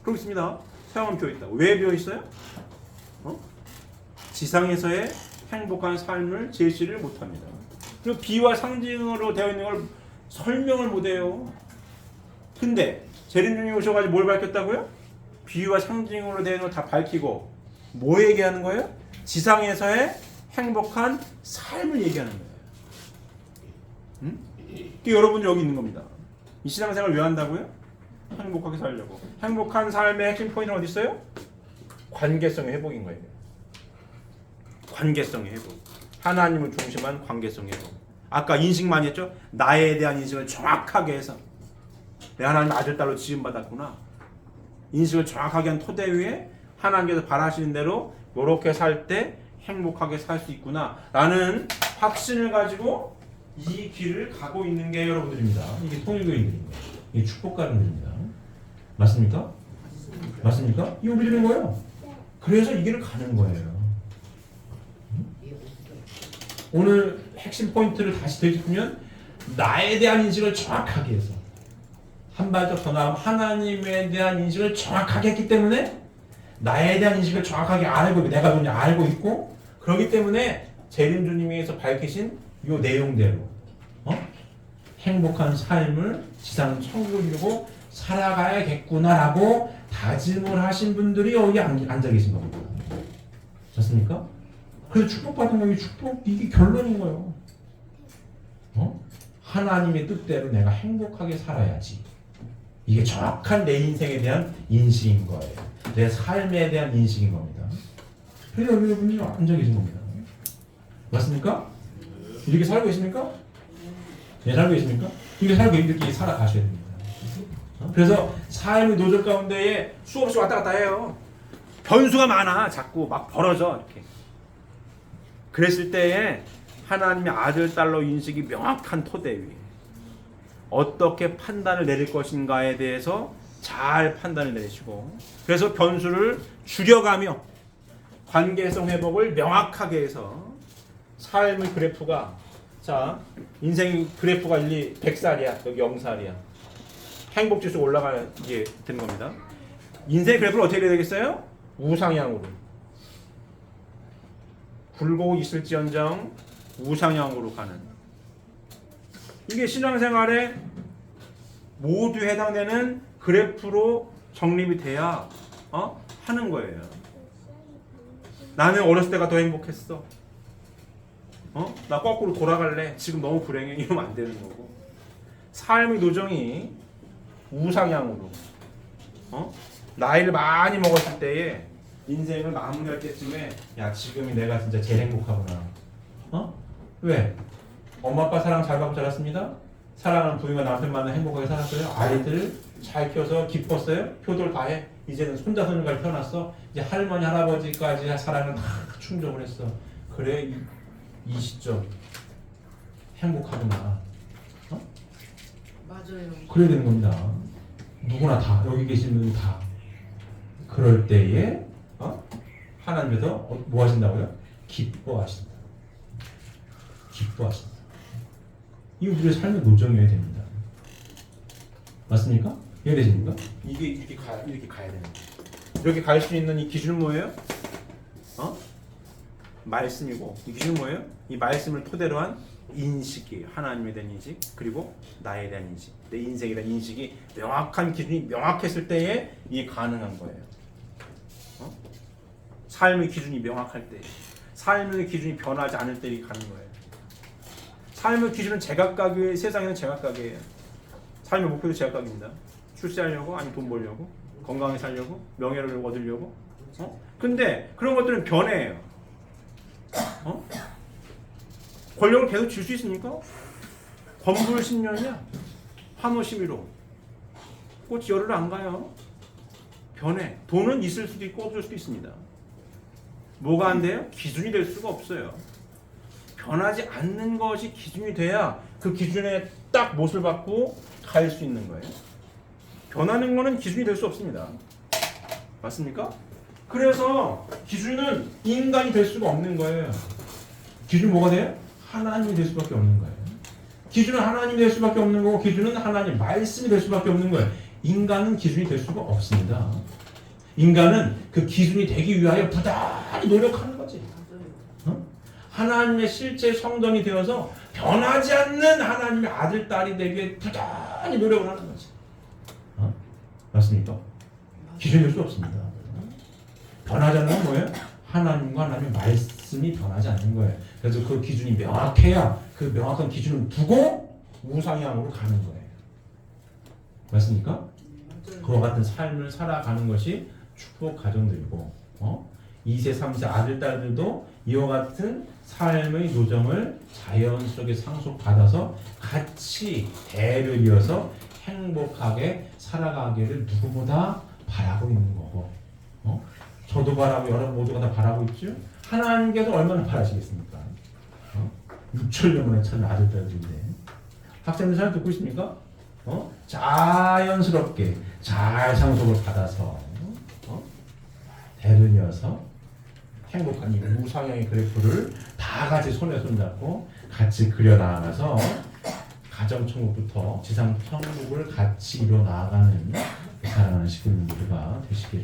그렇습니다. 태양은 비어 있다. 왜 비어 있어요? 지상에서의 행복한 삶을 제시를 못합니다. 그리고 비와 상징으로 되어 있는 걸 설명을 못해요. 근데 재림주님이 오셔가지고 뭘 밝혔다고요? 비유와 상징으로 되어 있는 걸 다 밝히고 뭐 얘기하는 거예요? 지상에서의 행복한 삶을 얘기하는 거예요. 응? 여러분이 여기 있는 겁니다. 이 신앙생활을 왜 한다고요? 행복하게 살려고. 행복한 삶의 핵심 포인트는 어디 있어요? 관계성의 회복인 거예요. 관계성의 회복. 하나님을 중심한 관계성의 회복. 아까 인식 많이 했죠? 나에 대한 인식을 정확하게 해서 내 하나님 아들 딸로 지음받았구나. 인식을 정확하게 한 토대 위에 하나님께서 바라시는 대로 이렇게 살 때 행복하게 살 수 있구나 라는 확신을 가지고 이 길을 가고 있는 게 여러분들입니다. 이게 통일교인들입니다. 이게 축복가는들입니다. 맞습니까? 맞습니까? 이게 우리들인 거예요. 그래서 이 길을 가는 거예요. 오늘 핵심 포인트를 다시 되짚으면 나에 대한 인식을 정확하게 해서 한 발짝 더 나아가면 하나님에 대한 인식을 정확하게 했기 때문에 나에 대한 인식을 정확하게 알고 내가 누구냐 알고 있고 그렇기 때문에 재림주님께서 밝히신 이 내용대로 행복한 삶을 지상 천국을 이루고 살아가야겠구나라고 다짐을 하신 분들이 여기 앉아 계신 겁니다. 맞습니까? 그래서 축복받은 거기 축복 이게 결론인 거예요. 하나님의 뜻대로 내가 행복하게 살아야지. 이게 정확한 내 인생에 대한 인식인 거예요. 내 삶에 대한 인식인 겁니다. 그래서 여러분이 앉아 계신 겁니다. 맞습니까? 이렇게 살고 계십니까? 네, 살고 계십니까? 이렇게 살고 이렇게 살아가셔야 됩니다. 그래서 삶의 노절 가운데에 수없이 왔다 갔다 해요. 변수가 많아. 자꾸 막 벌어져 이렇게. 그랬을 때에 하나님의 아들 딸로 인식이 명확한 토대 위에 어떻게 판단을 내릴 것인가에 대해서 잘 판단을 내리시고 그래서 변수를 줄여가며 관계성 회복을 명확하게 해서 삶의 그래프가 자 인생 그래프가 100살이야 여기 0살이야 행복지수 올라가게 되는 겁니다. 인생 그래프를 어떻게 해야 되겠어요? 우상향으로 굴고 있을지언정 우상향으로 가는 이게 신앙생활에 모두 해당되는 그래프로 정립이 돼야 하는 거예요. 나는 어렸을 때가 더 행복했어. 나 거꾸로 돌아갈래. 지금 너무 불행해. 이러면 안 되는 거고. 삶의 노정이 우상향으로 나이를 많이 먹었을 때에 인생을 마무리할 때쯤에 야 지금이 내가 진짜 제일 행복하구나. 왜? 엄마 아빠 사랑 잘 받고 자랐습니다. 사랑하는 부인과 남편 만나 행복하게 살았어요. 아이들 잘 키워서 기뻤어요. 효도를 다 해. 이제는 손자 손녀까지 태어났어. 이제 할머니 할아버지까지 사랑을 다 충족을 했어. 그래 이 시점 행복하구나. 맞아요. 그래야 되는 겁니다. 누구나 다 여기 계신 분들 다 그럴 때에 하나님께서 뭐 하신다고요? 기뻐하신다. 기뻐하신다. 이 우리의 삶의 노정이어야 됩니다. 맞습니까? 이해되십니까? 이게 이렇게 가야 되는 거예요. 이렇게 갈 수 있는 이 기준은 뭐예요? 말씀이고 이 기준은 뭐예요? 이 말씀을 토대로 한 인식이에요. 하나님에 대한 인식 그리고 나에 대한 인식 내 인생에 대한 인식이 명확한 기준이 명확했을 때에 이게 가능한 거예요. 삶의 기준이 명확할 때 삶의 기준이 변하지 않을 때 이게 가는 거예요. 삶의 기준은 제각각의 세상에는 제각각이에요. 삶의 목표도 제각각입니다. 출세하려고 아니면 돈 벌려고 건강하게 살려고 명예를 얻으려고 근데 그런 것들은 변해요. 권력을 계속 줄 수 있습니까? 권불 10년이야. 환호 11호. 꽃이 열흘 안 가요. 변해. 돈은 있을 수도 있고 없을 수도 있습니다. 뭐가 안 돼요? 기준이 될 수가 없어요. 변하지 않는 것이 기준이 돼야 그 기준에 딱 못을 받고 갈 수 있는 거예요. 변하는 거는 기준이 될 수 없습니다. 맞습니까? 그래서 기준은 인간이 될 수가 없는 거예요. 기준이 뭐가 돼요? 하나님이 될 수밖에 없는 거예요. 기준은 하나님이 될 수밖에 없는 거고 기준은 하나님 말씀이 될 수밖에 없는 거예요. 인간은 기준이 될 수가 없습니다. 인간은 그 기준이 되기 위하여 부단히 노력하는 거지. 하나님의 실제 성전이 되어서 변하지 않는 하나님의 아들, 딸이 되기 위해 부단히 노력을 하는 거지. 맞습니까? 기준일 수 없습니다. 변하지 않는 건 뭐예요? 하나님과 하나님의 말씀이 변하지 않는 거예요. 그래서 그 기준이 명확해야 그 명확한 기준을 두고 우상향으로 가는 거예요. 맞습니까? 그와 같은 삶을 살아가는 것이 축복 가정들이고 2세, 3세 아들, 딸들도 이와 같은 삶의 요정을 자연스럽게 상속받아서 같이 대를 이어서 행복하게 살아가기를 누구보다 바라고 있는 거고 저도 바라고 여러분 모두가 다 바라고 있죠? 하나님께서 얼마나 바라시겠습니까? 6천여 명의 찾은 아들, 딸들인데 학생들 잘 듣고 있습니까? 자연스럽게 잘 상속을 받아서 대를 이어서 행복한 이 우상향의 그래프를 다 같이 손에 손잡고 같이 그려 나가서 가정 천국부터 지상 천국을 같이 이뤄 나가는 사랑하는 식구들 모두가 되시기를